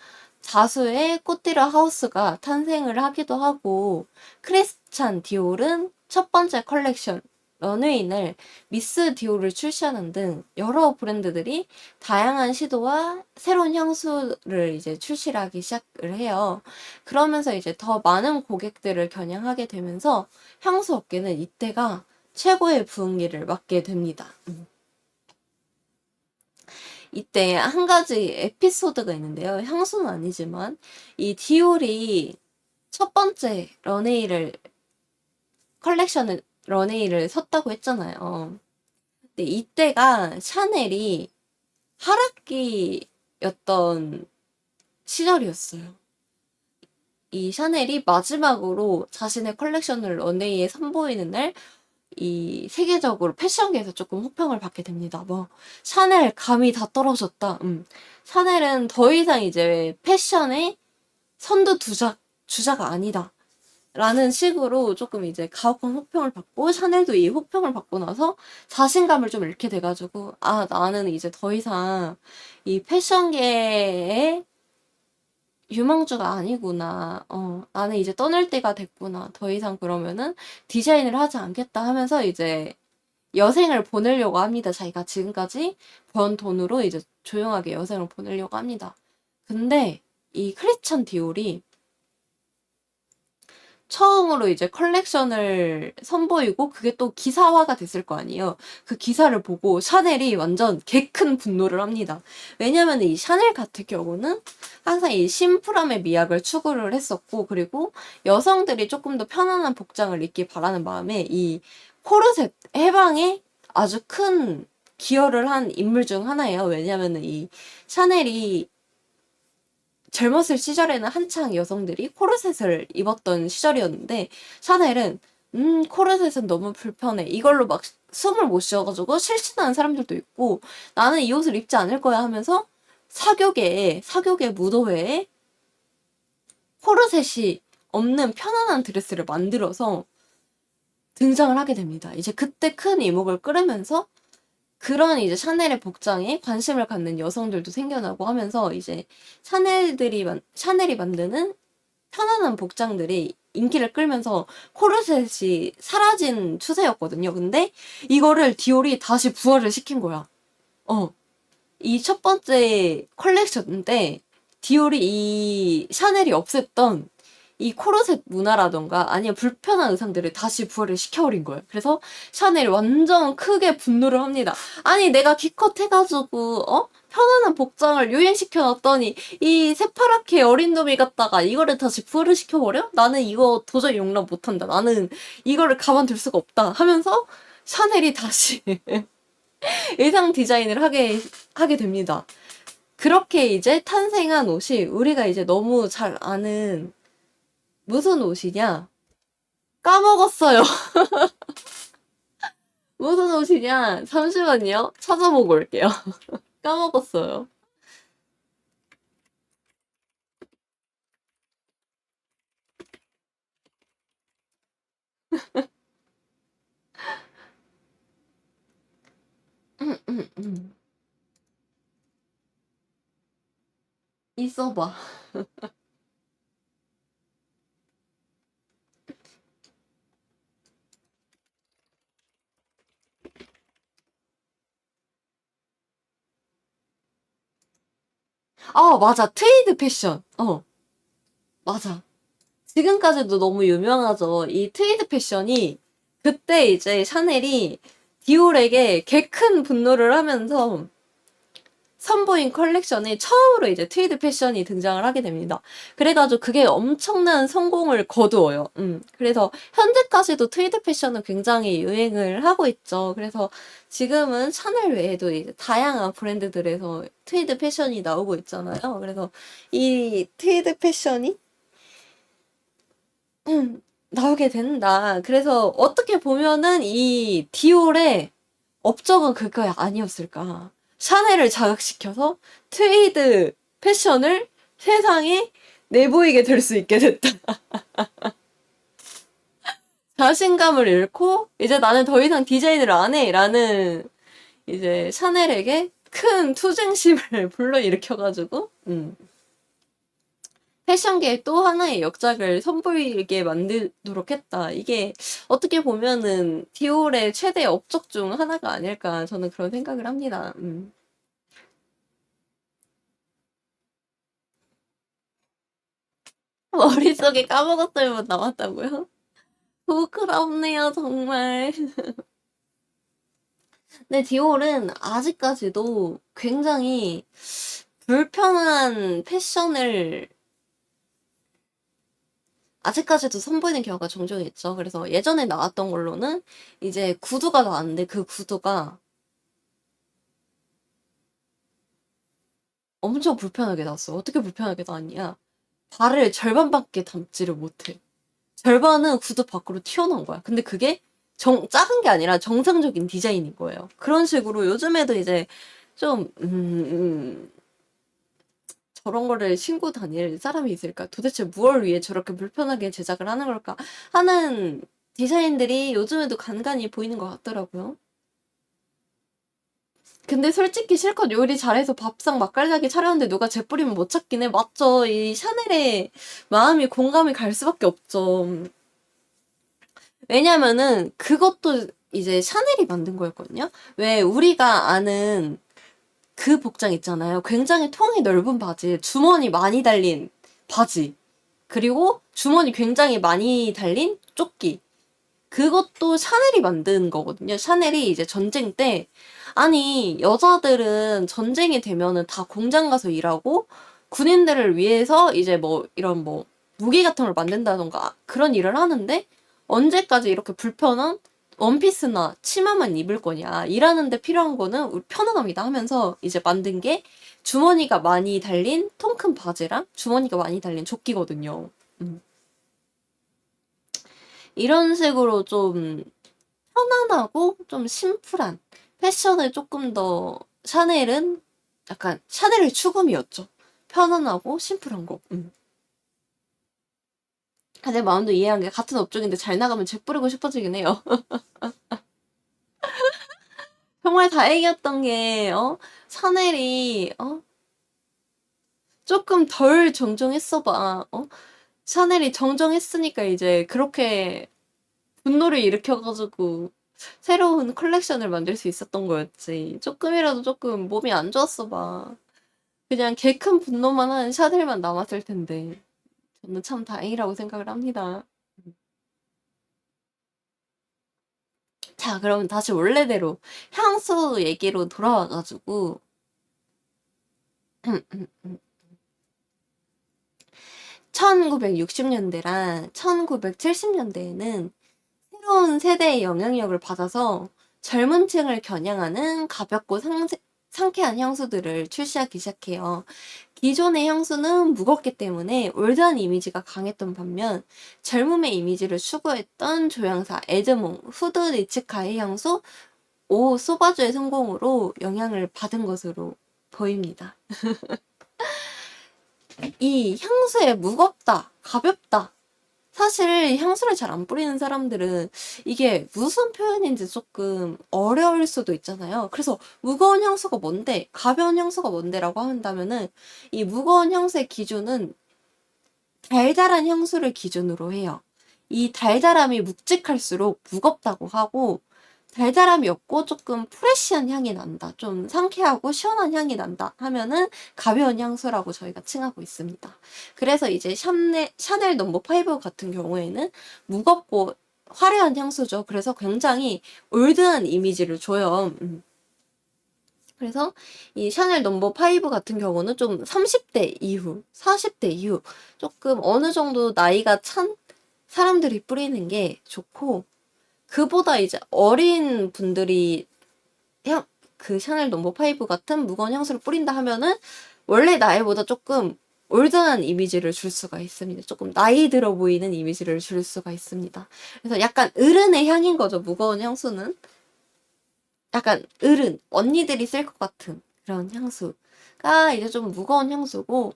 자수의 꽃띠르 하우스가 탄생을 하기도 하고 크리스찬 디올은 첫 번째 컬렉션 런웨인을 미스 디올을 출시하는 등 여러 브랜드들이 다양한 시도와 새로운 향수를 이제 출시를 하기 시작을 해요. 그러면서 이제 더 많은 고객들을 겨냥하게 되면서 향수 업계는 이때가 최고의 부흥기를 맞게 됩니다. 이때 한 가지 에피소드가 있는데요. 향수는 아니지만 이 디올이 첫 번째 컬렉션을 런웨이를 섰다고 했잖아요. 근데 이때가 샤넬이 하락기였던 시절이었어요. 이 샤넬이 마지막으로 자신의 컬렉션을 런웨이에 선보이는 날 이 세계적으로 패션계에서 조금 호평을 받게 됩니다. 뭐 샤넬 감이 다 떨어졌다. 샤넬은 더 이상 이제 패션의 선두 주자가 아니다. 라는 식으로 조금 이제 가혹한 호평을 받고 샤넬도 이 호평을 받고 나서 자신감을 좀 잃게 돼가지고 아 나는 이제 더 이상 이 패션계의 유망주가 아니구나. 나는 이제 떠날 때가 됐구나. 더 이상 그러면은 디자인을 하지 않겠다 하면서 이제 여생을 보내려고 합니다. 자기가 지금까지 번 돈으로 이제 조용하게 여생을 보내려고 합니다. 근데 이 크리스찬 디올이 처음으로 이제 컬렉션을 선보이고 그게 또 기사화가 됐을 거 아니에요. 그 기사를 보고 샤넬이 완전 개큰 분노를 합니다. 왜냐면 이 샤넬 같은 경우는 항상 이 심플함의 미학을 추구를 했었고 그리고 여성들이 조금 더 편안한 복장을 입기 바라는 마음에 이 코르셋 해방에 아주 큰 기여를 한 인물 중 하나예요. 왜냐면은 이 샤넬이 젊었을 시절에는 한창 여성들이 코르셋을 입었던 시절이었는데 샤넬은 코르셋은 너무 불편해. 이걸로 막 숨을 못 쉬어가지고 실신하는 사람들도 있고 나는 이 옷을 입지 않을 거야 하면서 사교계 무도회에 코르셋이 없는 편안한 드레스를 만들어서 등장을 하게 됩니다. 이제 그때 큰 이목을 끌으면서 그런 이제 샤넬의 복장에 관심을 갖는 여성들도 생겨나고 하면서 이제 샤넬이 만드는 편안한 복장들이 인기를 끌면서 코르셋이 사라진 추세였거든요. 근데 이거를 디올이 다시 부활을 시킨 거야. 이 첫 번째 컬렉션 때 디올이 이 샤넬이 없앴던 이 코르셋 문화라던가 아니면 불편한 의상들을 다시 부활을 시켜버린 거예요. 그래서 샤넬이 완전 크게 분노를 합니다. 아니 내가 기껏 해가지고 편안한 복장을 유행시켜놨더니 이 새파랗게 어린 놈이 갖다가 이거를 다시 부활을 시켜버려? 나는 이거 도저히 용납 못한다. 나는 이거를 가만둘 수가 없다 하면서 샤넬이 다시 의상 디자인을 하게 됩니다. 그렇게 이제 탄생한 옷이 우리가 이제 너무 잘 아는 무슨 옷이냐? 까먹었어요. 무슨 옷이냐? 잠시만요. 찾아보고 올게요. 까먹었어요. 있어봐. 아, 맞아. 트웨이드 패션. 맞아. 지금까지도 너무 유명하죠. 이 트웨이드 패션이 그때 이제 샤넬이 디올에게 개 큰 분노를 하면서 선보인 컬렉션에 처음으로 이제 트위드 패션이 등장을 하게 됩니다. 그래가지고 그게 엄청난 성공을 거두어요. 그래서 현재까지도 트위드 패션은 굉장히 유행을 하고 있죠. 그래서 지금은 샤넬 외에도 이제 다양한 브랜드들에서 트위드 패션이 나오고 있잖아요. 그래서 이 트위드 패션이 나오게 된다. 그래서 어떻게 보면은 이 디올의 업적은 그거 아니었을까. 샤넬을 자극시켜서 트위드 패션을 세상에 내보이게 될 수 있게 됐다. 자신감을 잃고 이제 나는 더 이상 디자인을 안 해. 라는 이제 샤넬에게 큰 투쟁심을 불러일으켜가지고 패션계에 또 하나의 역작을 선보이게 만들도록 했다. 이게 어떻게 보면은 디올의 최대 업적 중 하나가 아닐까 저는 그런 생각을 합니다. 머릿속에 까먹었어요만 남았다고요? 부끄럽네요, 정말. 근데 디올은 아직까지도 굉장히 불편한 패션을 아직까지도 선보이는 경우가 종종 있죠. 그래서 예전에 나왔던 걸로는 이제 구두가 나왔는데 그 구두가 엄청 불편하게 나왔어요. 어떻게 불편하게 나왔냐? 발을 절반밖에 담지를 못해. 절반은 구두 밖으로 튀어나온 거야. 근데 그게 작은 게 아니라 정상적인 디자인인 거예요. 그런 식으로 요즘에도 이제 좀, 저런 거를 신고 다닐 사람이 있을까? 도대체 무엇을 위해 저렇게 불편하게 제작을 하는 걸까? 하는 디자인들이 요즘에도 간간히 보이는 것 같더라고요. 근데 솔직히 실컷 요리 잘해서 밥상 맛깔나게 차렸는데 누가 재 뿌리면 못 찾긴 해. 맞죠? 이 샤넬의 마음이 공감이 갈 수밖에 없죠. 왜냐면은 그것도 이제 샤넬이 만든 거였거든요. 왜 우리가 아는 그 복장 있잖아요. 굉장히 통이 넓은 바지, 주머니 많이 달린 바지, 그리고 주머니 굉장히 많이 달린 조끼. 그것도 샤넬이 만든 거거든요. 샤넬이 이제 전쟁 때, 아니, 여자들은 전쟁이 되면은 다 공장 가서 일하고, 군인들을 위해서 이제 뭐, 이런 뭐, 무기 같은 걸 만든다던가, 그런 일을 하는데, 언제까지 이렇게 불편한 원피스나 치마만 입을 거냐. 일하는데 필요한 거는 우리 편안함이다 하면서 이제 만든 게 주머니가 많이 달린 통큰 바지랑 주머니가 많이 달린 조끼거든요. 이런 식으로 좀 편안하고 좀 심플한 패션을 조금 더 샤넬은 약간 샤넬의 추구미였죠. 편안하고 심플한 거. 내 마음도 이해한 게 같은 업종인데 잘 나가면 잭 뿌리고 싶어지긴 해요. 정말 다행이었던 게 샤넬이 조금 덜 정정했어봐. 샤넬이 정정했으니까 이제 그렇게 분노를 일으켜가지고 새로운 컬렉션을 만들 수 있었던 거였지. 조금이라도 조금 몸이 안 좋았어 봐. 그냥 개 큰 분노만 한 샤넬만 남았을 텐데. 저는 참 다행이라고 생각을 합니다. 자, 그럼 다시 원래대로 향수 얘기로 돌아와가지고 1960년대랑 1970년대에는 새로운 세대의 영향력을 받아서 젊은 층을 겨냥하는 가볍고 상쾌한 향수들을 출시하기 시작해요. 기존의 향수는 무겁기 때문에 올드한 이미지가 강했던 반면 젊음의 이미지를 추구했던 조향사 에드몽, 후드 리츠카의 향수 오 소바주의 성공으로 영향을 받은 것으로 보입니다. 이 향수에 무겁다, 가볍다. 사실 향수를 잘 안 뿌리는 사람들은 이게 무슨 표현인지 조금 어려울 수도 있잖아요. 그래서 무거운 향수가 뭔데, 가벼운 향수가 뭔데라고 한다면은 이 무거운 향수의 기준은 달달한 향수를 기준으로 해요. 이 달달함이 묵직할수록 무겁다고 하고 달달함이 없고 조금 프레쉬한 향이 난다. 좀 상쾌하고 시원한 향이 난다 하면은 가벼운 향수라고 저희가 칭하고 있습니다. 그래서 이제 샤넬 넘버 5 같은 경우에는 무겁고 화려한 향수죠. 그래서 굉장히 올드한 이미지를 줘요. 그래서 이 샤넬 넘버 5 같은 경우는 좀 30대 이후, 40대 이후 조금 어느 정도 나이가 찬 사람들이 뿌리는 게 좋고, 그보다 이제 어린 분들이 그 샤넬 넘버 5 같은 무거운 향수를 뿌린다 하면은 원래 나이보다 조금 올드한 이미지를 줄 수가 있습니다. 조금 나이 들어 보이는 이미지를 줄 수가 있습니다. 그래서 약간 어른의 향인 거죠. 무거운 향수는 약간 어른, 언니들이 쓸 것 같은 그런 향수가 이제 좀 무거운 향수고,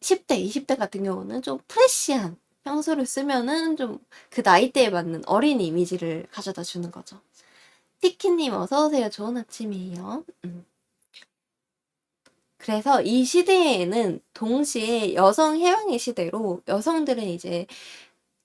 10대, 20대 같은 경우는 좀 프레쉬한 향수를 쓰면은 좀 그 나이대에 맞는 어린 이미지를 가져다 주는 거죠. 티키님 어서오세요. 좋은 아침이에요. 그래서 이 시대에는 동시에 여성 해방의 시대로 여성들은 이제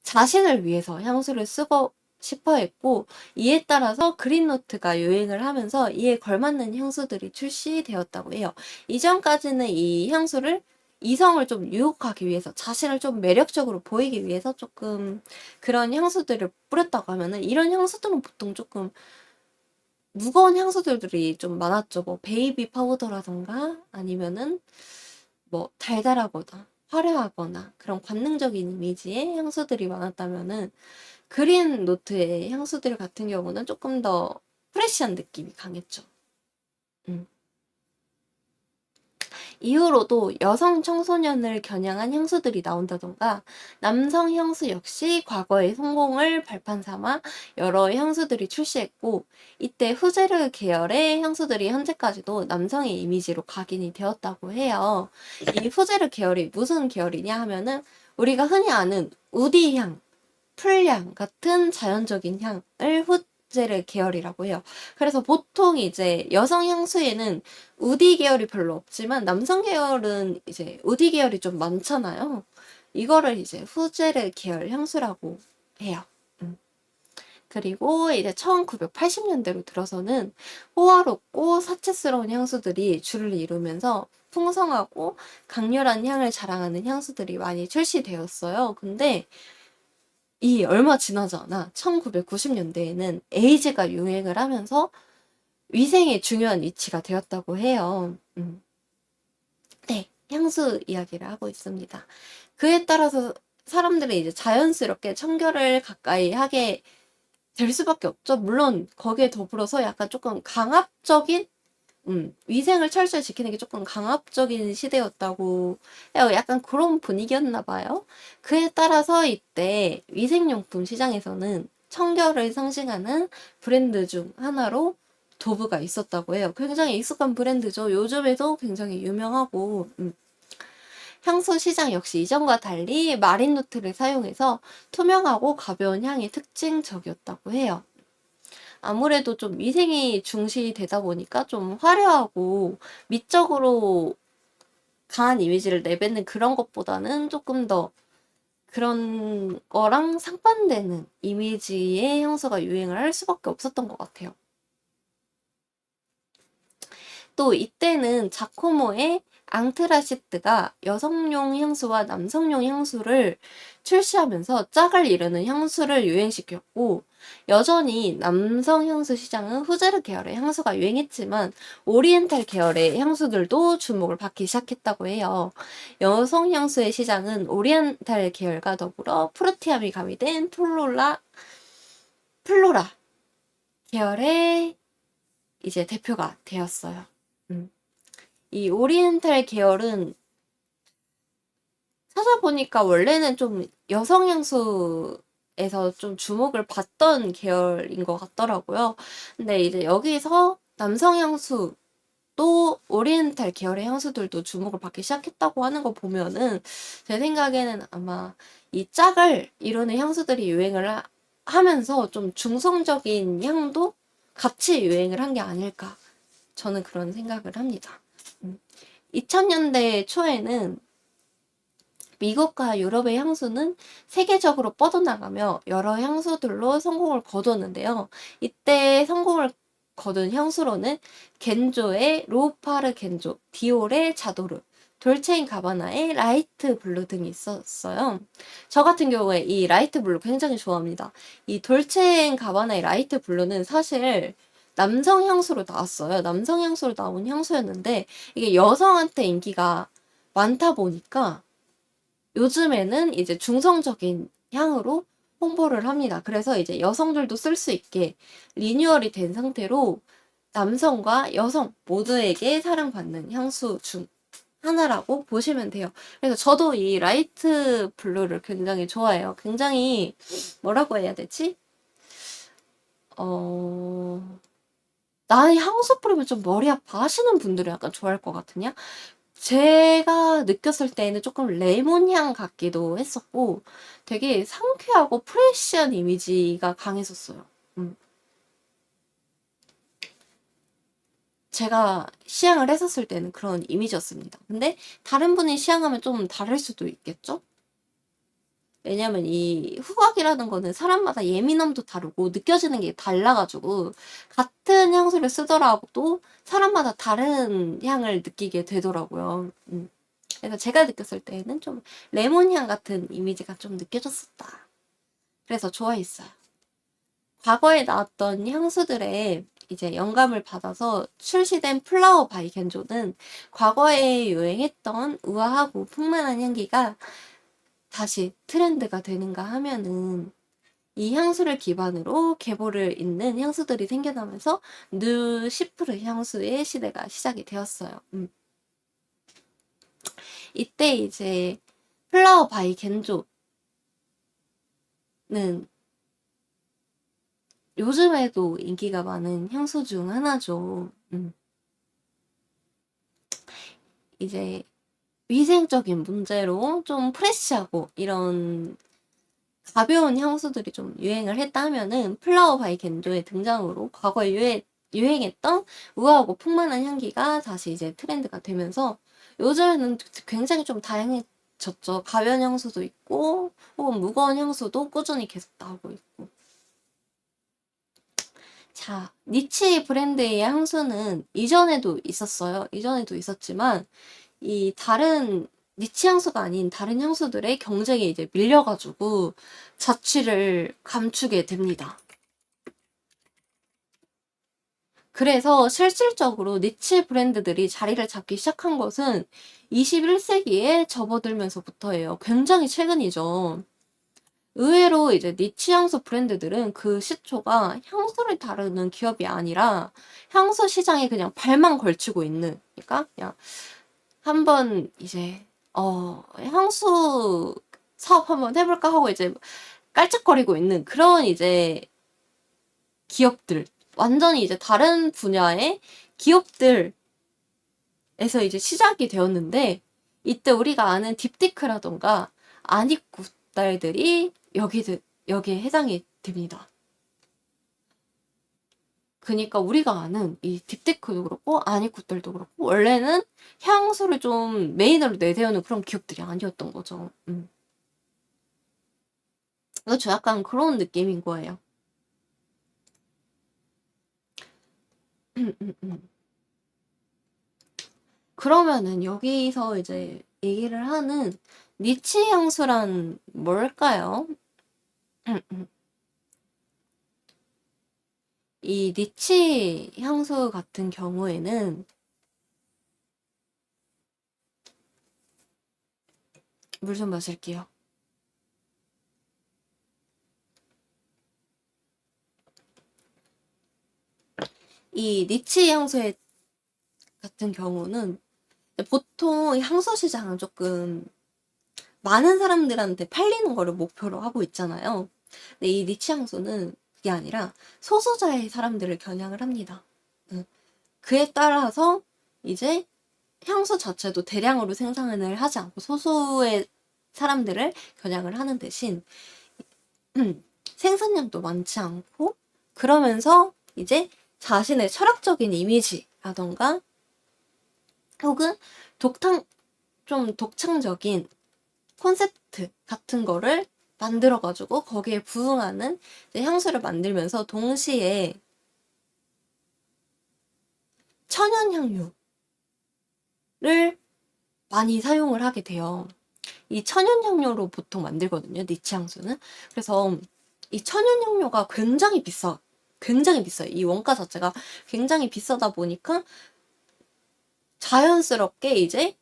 자신을 위해서 향수를 쓰고 싶어 했고, 이에 따라서 그린노트가 유행을 하면서 이에 걸맞는 향수들이 출시되었다고 해요. 이전까지는 이 향수를 이성을 좀 유혹하기 위해서, 자신을 좀 매력적으로 보이기 위해서 조금 그런 향수들을 뿌렸다고 하면은, 이런 향수들은 보통 조금 무거운 향수들이 좀 많았죠. 뭐 베이비 파우더라던가 아니면은 뭐 달달하거나 화려하거나 그런 관능적인 이미지의 향수들이 많았다면은, 그린 노트의 향수들 같은 경우는 조금 더 프레시한 느낌이 강했죠. 이후로도 여성 청소년을 겨냥한 향수들이 나온다던가, 남성 향수 역시 과거의 성공을 발판 삼아 여러 향수들이 출시했고, 이때 후제르 계열의 향수들이 현재까지도 남성의 이미지로 각인이 되었다고 해요. 이 후제르 계열이 무슨 계열이냐 하면은, 우리가 흔히 아는 우디향, 풀향 같은 자연적인 향을 후제르 계열이라고 해요. 그래서 보통 이제 여성 향수에는 우디 계열이 별로 없지만 남성 계열은 이제 우디 계열이 좀 많잖아요. 이거를 이제 후제르 계열 향수라고 해요. 그리고 이제 1980년대로 들어서는 호화롭고 사치스러운 향수들이 주를 이루면서 풍성하고 강렬한 향을 자랑하는 향수들이 많이 출시되었어요. 근데 이 얼마 지나지 않아 1990년대에는 에이즈가 유행을 하면서 위생의 중요한 위치가 되었다고 해요. 네, 향수 이야기를 하고 있습니다. 그에 따라서 사람들이 이제 자연스럽게 청결을 가까이 하게 될 수밖에 없죠. 물론 거기에 더불어서 약간 조금 강압적인 위생을 철저히 지키는 게 조금 강압적인 시대였다고 해요. 약간 그런 분위기였나 봐요. 그에 따라서 이때 위생용품 시장에서는 청결을 상징하는 브랜드 중 하나로 도브가 있었다고 해요. 굉장히 익숙한 브랜드죠. 요즘에도 굉장히 유명하고, 향수 시장 역시 이전과 달리 마린노트를 사용해서 투명하고 가벼운 향이 특징적이었다고 해요. 아무래도 좀 위생이 중시되다 보니까 좀 화려하고 미적으로 강한 이미지를 내뱉는 그런 것보다는 조금 더 그런 거랑 상반되는 이미지의 향수가 유행을 할 수밖에 없었던 것 같아요. 또 이때는 자코모의 앙트라시트가 여성용 향수와 남성용 향수를 출시하면서 짝을 이루는 향수를 유행시켰고, 여전히 남성 향수 시장은 후제르 계열의 향수가 유행했지만 오리엔탈 계열의 향수들도 주목을 받기 시작했다고 해요. 여성 향수의 시장은 오리엔탈 계열과 더불어 프루티함이 가미된 플로라 계열의 이제 대표가 되었어요. 이 오리엔탈 계열은 찾아보니까 원래는 좀 여성 향수에서 좀 주목을 받던 계열인 것 같더라고요. 근데 이제 여기서 남성 향수 또 오리엔탈 계열의 향수들도 주목을 받기 시작했다고 하는 거 보면은, 제 생각에는 아마 이 짝을 이루는 향수들이 유행을 하면서 좀 중성적인 향도 같이 유행을 한 게 아닐까, 저는 그런 생각을 합니다. 2000년대 초에는 미국과 유럽의 향수는 세계적으로 뻗어나가며 여러 향수들로 성공을 거두었는데요. 이때 성공을 거둔 향수로는 겐조의 로파르 겐조, 디올의 자도르, 돌체인 가바나의 라이트 블루 등이 있었어요. 저 같은 경우에 이 라이트 블루 굉장히 좋아합니다. 이 돌체인 가바나의 라이트 블루는 사실 남성 향수로 나왔어요. 남성 향수로 나온 향수였는데 이게 여성한테 인기가 많다 보니까 요즘에는 이제 중성적인 향으로 홍보를 합니다. 그래서 이제 여성들도 쓸 수 있게 리뉴얼이 된 상태로 남성과 여성 모두에게 사랑받는 향수 중 하나라고 보시면 돼요. 그래서 저도 이 라이트 블루를 굉장히 좋아해요. 굉장히 뭐라고 해야 되지? 나는 향수 뿌리면 좀 머리 아파 하시는 분들은 약간 좋아할 것 같으냐? 제가 느꼈을 때는 조금 레몬향 같기도 했었고 되게 상쾌하고 프레쉬한 이미지가 강했었어요. 제가 시향을 했었을 때는 그런 이미지였습니다. 근데 다른 분이 시향하면 좀 다를 수도 있겠죠? 왜냐면 이 후각이라는 거는 사람마다 예민함도 다르고 느껴지는 게 달라가지고 같은 향수를 쓰더라도 사람마다 다른 향을 느끼게 되더라고요. 그래서 제가 느꼈을 때는 좀 레몬향 같은 이미지가 좀 느껴졌었다. 그래서 좋아했어요. 과거에 나왔던 향수들의 이제 영감을 받아서 출시된 플라워 바이 겐조는 과거에 유행했던 우아하고 풍만한 향기가 다시 트렌드가 되는가 하면은 이 향수를 기반으로 계보를 잇는 향수들이 생겨나면서 누 시프르 향수의 시대가 시작이 되었어요. 이때 이제 플라워 바이 겐조는 요즘에도 인기가 많은 향수 중 하나죠. 이제 위생적인 문제로 좀 프레쉬하고 이런 가벼운 향수들이 좀 유행을 했다면은 플라워 바이 겐조의 등장으로 과거에 유행했던 우아하고 풍만한 향기가 다시 이제 트렌드가 되면서 요즘에는 굉장히 좀 다양해졌죠. 가벼운 향수도 있고 혹은 무거운 향수도 꾸준히 계속 나오고 있고. 자, 니치 브랜드의 향수는 이전에도 있었어요. 이전에도 있었지만 이 다른 니치 향수가 아닌 다른 향수들의 경쟁에 이제 밀려가지고 자취를 감추게 됩니다. 그래서 실질적으로 니치 브랜드들이 자리를 잡기 시작한 것은 21세기에 접어들면서부터예요. 굉장히 최근이죠. 의외로 이제 니치 향수 브랜드들은 그 시초가 향수를 다루는 기업이 아니라 향수 시장에 그냥 발만 걸치고 있는, 그러니까 그냥 한번 이제 향수 사업 한번 해볼까 하고 이제 깔짝거리고 있는 그런 이제 기업들, 완전히 이제 다른 분야의 기업들에서 이제 시작이 되었는데 이때 우리가 아는 딥티크라던가 아니굿달들이 여기에 해당이 됩니다. 그니까 우리가 아는 이 딥테크도 그렇고 아니굿들도 그렇고 원래는 향수를 좀 메인으로 내세우는 그런 기업들이 아니었던 거죠. 그렇죠. 약간 그런 느낌인 거예요. 그러면은 여기서 이제 얘기를 하는 니치 향수란 뭘까요? 이 니치 향수 같은 경우에는 물 좀 마실게요. 이 니치 향수 같은 경우는 보통 향수 시장은 조금 많은 사람들한테 팔리는 거를 목표로 하고 있잖아요. 근데 이 니치 향수는 그게 아니라 소수자의 사람들을 겨냥을 합니다. 그에 따라서 이제 향수 자체도 대량으로 생산을 하지 않고 소수의 사람들을 겨냥을 하는 대신 생산량도 많지 않고 그러면서 이제 자신의 철학적인 이미지라던가 혹은 좀 독창적인 콘셉트 같은 거를 만들어가지고 거기에 부응하는 향수를 만들면서 동시에 천연향료를 많이 사용을 하게 돼요. 이 천연향료로 보통 만들거든요, 니치 향수는. 그래서 이 천연향료가 굉장히 비싸. 굉장히 비싸요. 이 원가 자체가 굉장히 비싸다 보니까 자연스럽게 이제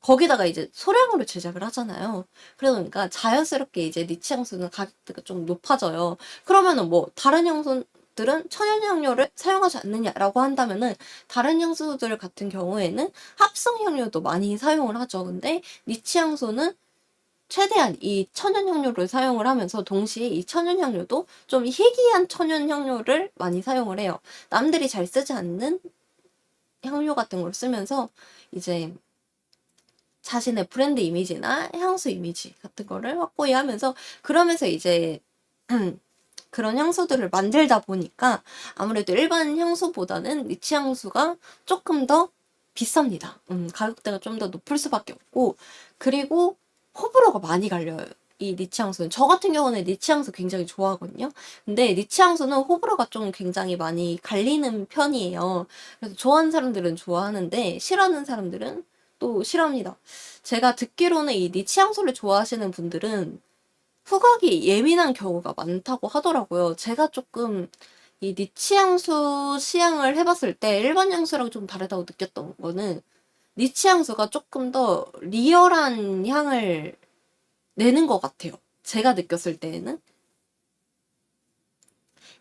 거기다가 이제 소량으로 제작을 하잖아요. 그러니까 자연스럽게 이제 니치 향수는 가격대가 좀 높아져요. 그러면은 뭐 다른 향수들은 천연 향료를 사용하지 않느냐라고 한다면은 다른 향수들 같은 경우에는 합성 향료도 많이 사용을 하죠. 근데 니치 향수는 최대한 이 천연 향료를 사용을 하면서 동시에 이 천연 향료도 좀 희귀한 천연 향료를 많이 사용을 해요. 남들이 잘 쓰지 않는 향료 같은 걸 쓰면서 이제 자신의 브랜드 이미지나 향수 이미지 같은 거를 확고히 하면서 그러면서 이제 그런 향수들을 만들다 보니까 아무래도 일반 향수보다는 니치 향수가 조금 더 비쌉니다. 가격대가 좀 더 높을 수밖에 없고 그리고 호불호가 많이 갈려요. 이 니치 향수는. 저 같은 경우는 니치 향수 굉장히 좋아하거든요. 근데 니치 향수는 호불호가 좀 굉장히 많이 갈리는 편이에요. 그래서 좋아하는 사람들은 좋아하는데 싫어하는 사람들은 또 싫어합니다. 제가 듣기로는 이 니치 향수를 좋아하시는 분들은 후각이 예민한 경우가 많다고 하더라고요. 제가 조금 이 니치 향수 시향을 해봤을 때 일반 향수랑 좀 다르다고 느꼈던 거는 니치 향수가 조금 더 리얼한 향을 내는 것 같아요. 제가 느꼈을 때에는.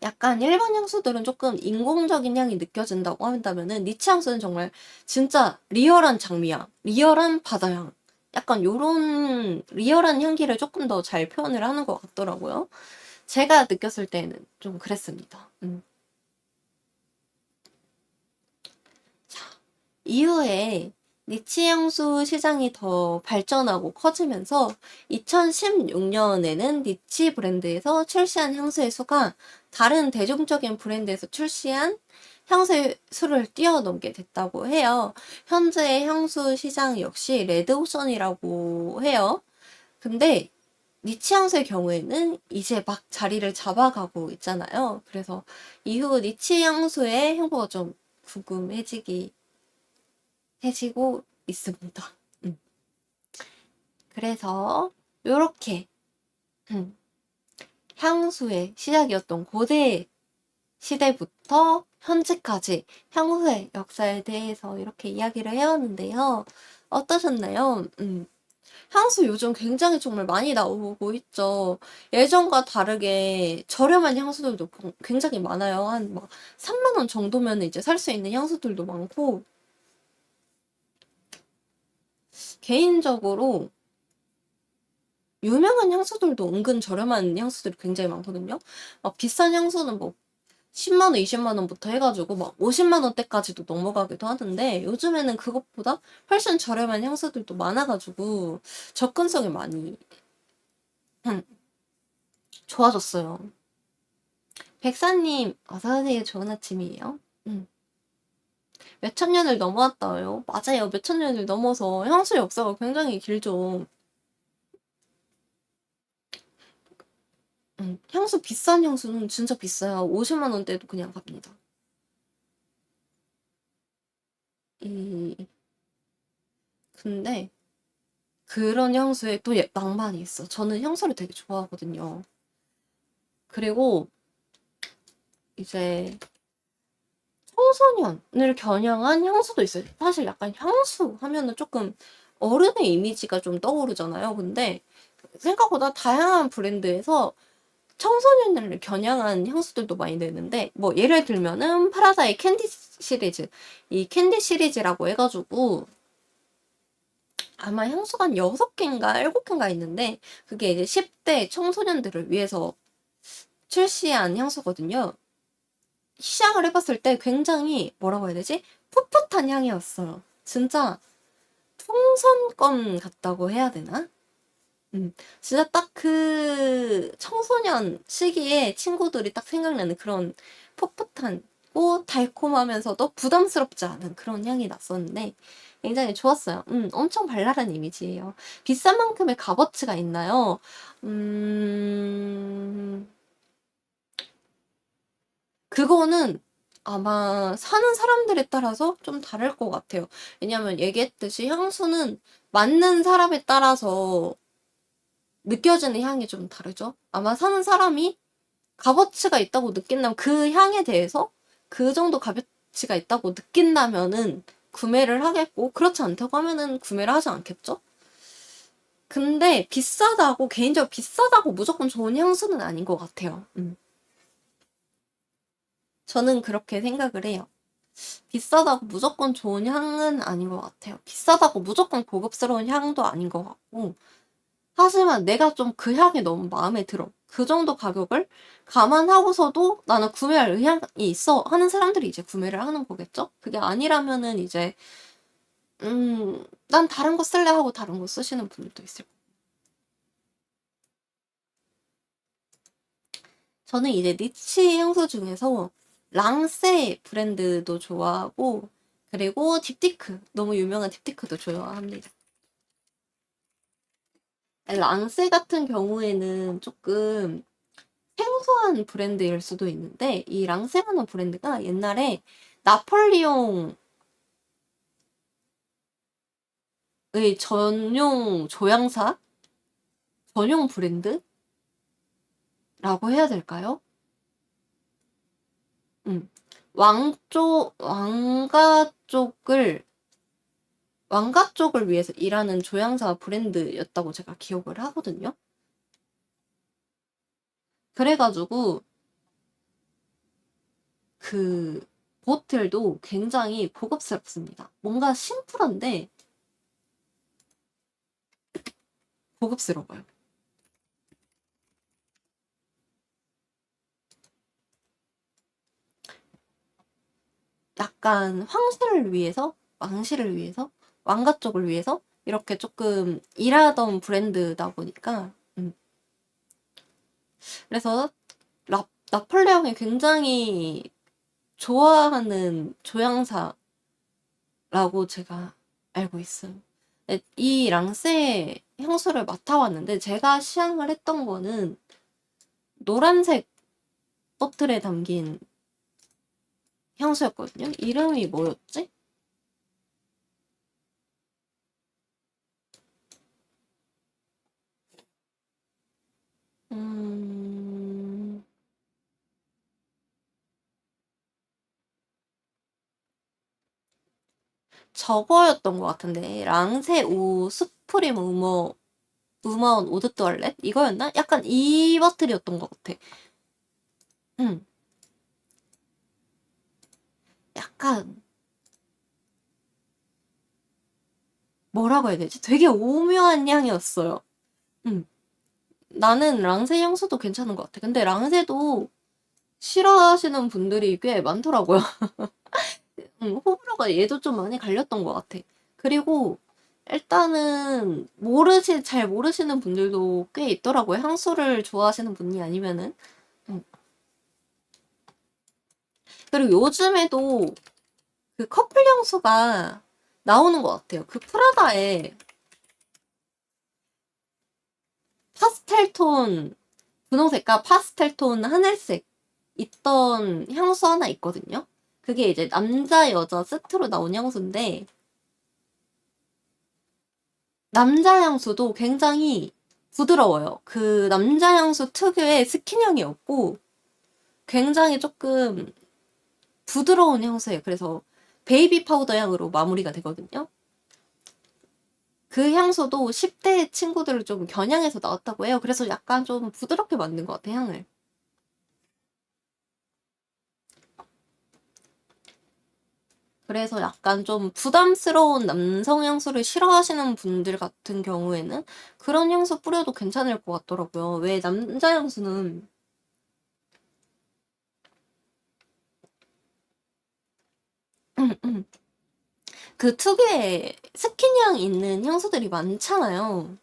약간 일반 향수들은 조금 인공적인 향이 느껴진다고 한다면은 니치 향수는 정말 진짜 리얼한 장미향, 리얼한 바다향, 약간 요런 리얼한 향기를 조금 더 잘 표현을 하는 것 같더라고요. 제가 느꼈을 때는 좀 그랬습니다. 자, 이후에 니치 향수 시장이 더 발전하고 커지면서 2016년에는 니치 브랜드에서 출시한 향수의 수가 다른 대중적인 브랜드에서 출시한 향수의 수를 뛰어넘게 됐다고 해요. 현재 향수 시장 역시 레드오션이라고 해요. 근데 니치 향수의 경우에는 이제 막 자리를 잡아가고 있잖아요. 그래서 이후 니치 향수의 행보가 좀 해지고 있습니다. 그래서 요렇게 향수의 시작이었던 고대 시대부터 현재까지 향수의 역사에 대해서 이렇게 이야기를 해왔는데요. 어떠셨나요? 향수 요즘 굉장히 정말 많이 나오고 있죠. 예전과 다르게 저렴한 향수들도 굉장히 많아요. 한 막 3만 원 정도면 이제 살 수 있는 향수들도 많고 개인적으로 유명한 향수들도 은근 저렴한 향수들이 굉장히 많거든요. 막 비싼 향수는 뭐 10만 원, 20만 원부터 해가지고 막 50만 원대까지도 넘어가기도 하는데 요즘에는 그것보다 훨씬 저렴한 향수들도 많아가지고 접근성이 많이 좋아졌어요. 백사님, 어서오세요. 좋은 아침이에요. 몇천 년을 넘어왔다요. 맞아요. 몇천 년을 넘어서 향수 역사가 굉장히 길죠. 향수 비싼 향수는 진짜 비싸요. 50만 원대도 그냥 갑니다. 근데 그런 향수에 또 낭만이 있어. 저는 향수를 되게 좋아하거든요. 그리고 이제 청소년을 겨냥한 향수도 있어요. 사실 약간 향수 하면은 조금 어른의 이미지가 좀 떠오르잖아요. 근데 생각보다 다양한 브랜드에서 청소년을 겨냥한 향수들도 많이 내는데 뭐 예를 들면은 프라다의 캔디 시리즈 이 캔디 시리즈라고 해가지고 아마 향수가 한 6개인가 7개인가 있는데 그게 이제 10대 청소년들을 위해서 출시한 향수거든요. 시향을 해봤을 때 굉장히 뭐라고 해야 되지? 풋풋한 향이었어요. 진짜 풍선껌 같다고 해야 되나? 진짜 딱 그 청소년 시기에 친구들이 딱 생각나는 그런 풋풋하고 달콤하면서도 부담스럽지 않은 그런 향이 났었는데 굉장히 좋았어요. 엄청 발랄한 이미지예요. 비싼 만큼의 값어치가 있나요? 그거는 아마 사는 사람들에 따라서 좀 다를 것 같아요. 왜냐면 얘기했듯이 향수는 맞는 사람에 따라서 느껴지는 향이 좀 다르죠. 아마 사는 사람이 값어치가 있다고 느낀다면 그 향에 대해서 그 정도 값어치가 있다고 느낀다면은 구매를 하겠고 그렇지 않다고 하면은 구매를 하지 않겠죠? 근데 비싸다고 개인적으로 비싸다고 무조건 좋은 향수는 아닌 것 같아요. 저는 그렇게 생각을 해요. 비싸다고 무조건 좋은 향은 아닌 것 같아요. 비싸다고 무조건 고급스러운 향도 아닌 것 같고 하지만 내가 좀 그 향이 너무 마음에 들어. 그 정도 가격을 감안하고서도 나는 구매할 의향이 있어 하는 사람들이 이제 구매를 하는 거겠죠? 그게 아니라면은 이제 난 다른 거 쓸래 하고 다른 거 쓰시는 분들도 있을 거예요. 저는 이제 니치 향수 중에서 랑세 브랜드도 좋아하고 그리고 딥티크 너무 유명한 딥티크도 좋아합니다. 랑세 같은 경우에는 조금 생소한 브랜드일 수도 있는데 이 랑세라는 브랜드가 옛날에 나폴리옹의 전용 조향사 전용 브랜드라고 해야 될까요? 왕가 쪽을 위해서 일하는 조향사 브랜드였다고 제가 기억을 하거든요. 그래가지고 그 보틀도 굉장히 고급스럽습니다. 뭔가 심플한데 고급스러워요. 약간 왕실을 위해서, 왕가 쪽을 위해서 이렇게 조금 일하던 브랜드다 보니까, 그래서 나폴레옹이 굉장히 좋아하는 조향사라고 제가 알고 있어요. 이 랑세 향수를 맡아왔는데 제가 시향을 했던 거는 노란색 보틀에 담긴 향수였거든요. 이름이 뭐였지? 음, 저거였던 것 같은데 랑세 오 수프림 우먼 오드 투얼렛 이거였나? 약간 이 버틀이었던 것 같아. 응, 약간 뭐라고 해야 되지? 되게 오묘한 향이었어요. 응, 나는 랑세 향수도 괜찮은 것 같아. 근데 랑세도 싫어하시는 분들이 꽤 많더라고요. 응, 호불호가 얘도 좀 많이 갈렸던 것 같아. 그리고 일단은 잘 모르시는 분들도 꽤 있더라고요. 향수를 좋아하시는 분이 아니면은. 응. 그리고 요즘에도 그 커플 향수가 나오는 것 같아요. 그 프라다에 파스텔 톤, 분홍색과 파스텔 톤 하늘색 있던 향수 하나 있거든요. 그게 이제 남자, 여자 세트로 나온 향수인데, 남자 향수도 굉장히 부드러워요. 그 남자 향수 특유의 스킨향이 없고, 굉장히 조금 부드러운 향수예요. 그래서 베이비 파우더 향으로 마무리가 되거든요. 그 향수도 10대 친구들을 좀 겨냥해서 나왔다고 해요. 그래서 약간 좀 부드럽게 만든 것 같아, 향을. 그래서 약간 좀 부담스러운 남성 향수를 싫어하시는 분들 같은 경우에는 그런 향수 뿌려도 괜찮을 것 같더라고요. 왜 남자 향수는 그 특유의 스킨향 있는 향수들이 많잖아요.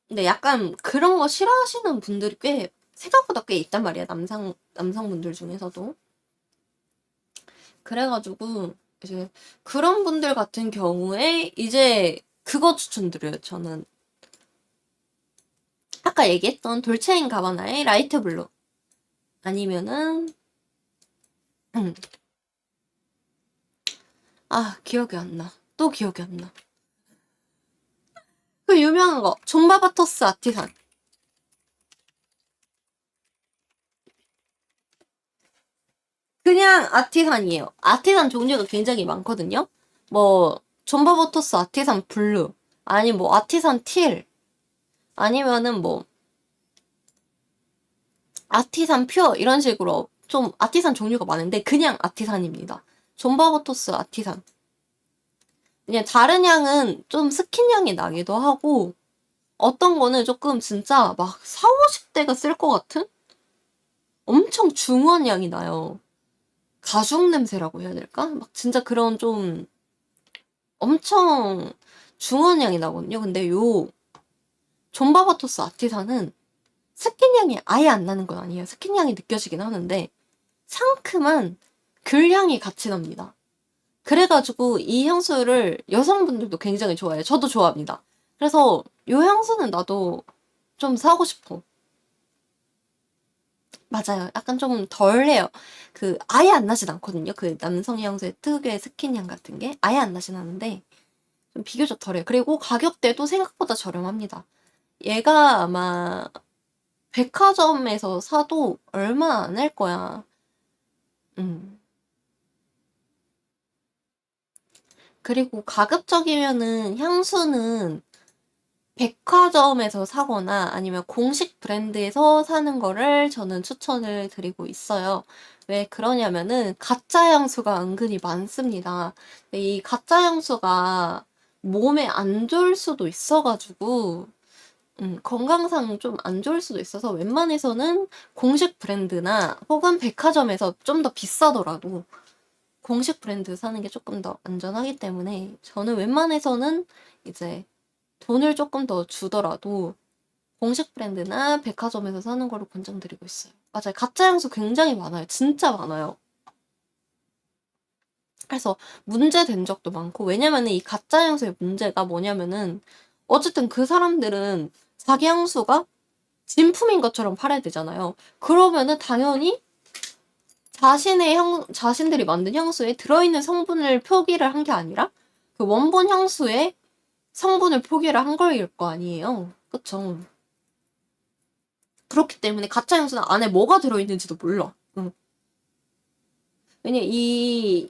근데 약간 그런 거 싫어하시는 분들이 생각보다 꽤 있단 말이야. 남성분들 중에서도. 그래가지고, 이제 그런 분들 같은 경우에 이제 그거 추천드려요. 저는 아까 얘기했던 돌체인 가바나의 라이트 블루. 아니면은, 음, 기억이 안 나. 또 기억이 안 나. 그 유명한 거, 존바바토스 아티산. 그냥 아티산이에요. 아티산 종류가 굉장히 많거든요. 뭐 존버버터스 아티산 블루, 아니 뭐 아티산 틸, 아니면은 뭐 아티산 퓨어 이런 식으로 좀 아티산 종류가 많은데 그냥 아티산입니다. 존버버터스 아티산. 그냥 다른 향은 좀 스킨 향이 나기도 하고 어떤 거는 조금 진짜 막 4, 50대가 쓸 것 같은 엄청 중후한 향이 나요. 가죽 냄새라고 해야 될까? 막 진짜 그런 좀 엄청 중후한 향이 나거든요. 근데 요 존바바토스 아티산은 스킨 향이 아예 안 나는 건 아니에요. 스킨 향이 느껴지긴 하는데 상큼한 귤 향이 같이 납니다. 그래가지고 이 향수를 여성분들도 굉장히 좋아해요. 저도 좋아합니다. 그래서 요 향수는 나도 좀 사고 싶어. 맞아요. 약간 좀 덜해요. 그 아예 안 나진 않거든요. 그 남성 향수의 특유의 스킨 향 같은 게 아예 안 나진 않은데 좀 비교적 덜해요. 그리고 가격대도 생각보다 저렴합니다. 얘가 아마 백화점에서 사도 얼마 안 할 거야. 음. 그리고 가급적이면은 향수는 백화점에서 사거나 아니면 공식 브랜드에서 사는 거를 저는 추천을 드리고 있어요. 왜 그러냐면은 가짜 향수가 은근히 많습니다. 근데 이 가짜 향수가 몸에 안 좋을 수도 있어가지고 건강상 좀 안 좋을 수도 있어서 웬만해서는 공식 브랜드나 혹은 백화점에서 좀 더 비싸더라도 공식 브랜드 사는 게 조금 더 안전하기 때문에 저는 웬만해서는 이제 돈을 조금 더 주더라도 공식 브랜드나 백화점에서 사는 거를 권장드리고 있어요. 맞아요. 가짜 향수 굉장히 많아요. 진짜 많아요. 그래서 문제된 적도 많고 왜냐면은 이 가짜 향수의 문제가 뭐냐면은 어쨌든 그 사람들은 자기 향수가 진품인 것처럼 팔아야 되잖아요. 그러면은 당연히 자신들이 만든 향수에 들어있는 성분을 표기를 한 게 아니라 그 원본 향수에 성분을 표기를 한 거일 거 아니에요. 그쵸? 그렇기 때문에 가짜 향수는 안에 뭐가 들어있는지도 몰라. 응. 왜냐 이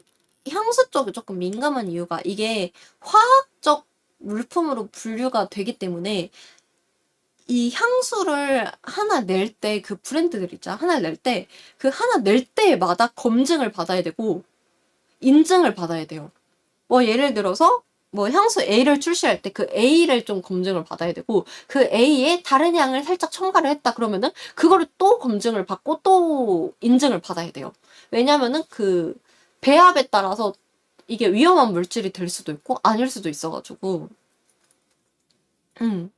향수 쪽이 조금 민감한 이유가 이게 화학적 물품으로 분류가 되기 때문에 이 향수를 하나 낼 때 그 브랜드들 있잖아. 하나 낼 때 그 하나 낼 때마다 검증을 받아야 되고 인증을 받아야 돼요. 뭐 예를 들어서 뭐 향수 A를 출시할 때 그 A를 좀 검증을 받아야 되고 그 A에 다른 향을 살짝 첨가를 했다 그러면은 그거를 또 검증을 받고 또 인증을 받아야 돼요. 왜냐면은 그 배합에 따라서 이게 위험한 물질이 될 수도 있고 아닐 수도 있어가지고 음.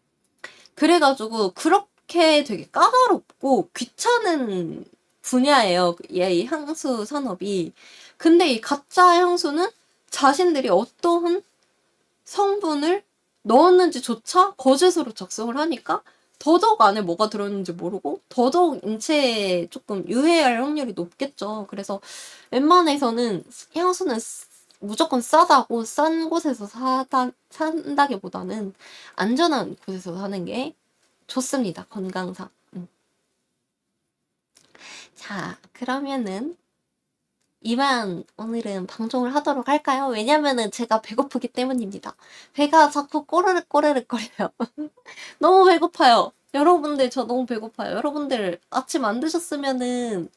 그래가지고 그렇게 되게 까다롭고 귀찮은 분야예요. 이 향수 산업이. 근데 이 가짜 향수는 자신들이 어떠한 성분을 넣었는지조차 거짓으로 작성을 하니까 더더욱 안에 뭐가 들어있는지 모르고 더더욱 인체에 조금 유해할 확률이 높겠죠. 그래서 웬만해서는 향수는 무조건 싸다고 싼 곳에서 산다기보다는 안전한 곳에서 사는 게 좋습니다. 건강상. 자, 그러면은 이만 오늘은 방송을 하도록 할까요? 왜냐면은 제가 배고프기 때문입니다. 배가 자꾸 꼬르륵 꼬르륵 거려요. 너무 배고파요. 여러분들 저 너무 배고파요. 여러분들 아침 안 드셨으면은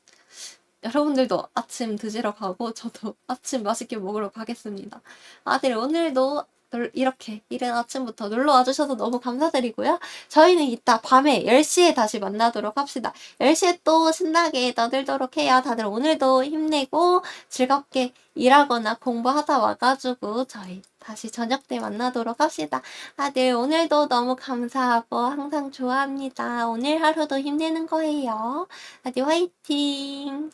여러분들도 아침 드시러 가고 저도 아침 맛있게 먹으러 가겠습니다. 아들 오늘도 이렇게 이른 아침부터 놀러 와주셔서 너무 감사드리고요. 저희는 이따 밤에 10시에 다시 만나도록 합시다. 10시에 또 신나게 떠들도록 해요. 다들 오늘도 힘내고 즐겁게 일하거나 공부하다 와가지고 저희 다시 저녁 때 만나도록 합시다. 다들 오늘도 너무 감사하고 항상 좋아합니다. 오늘 하루도 힘내는 거예요. 다들 화이팅!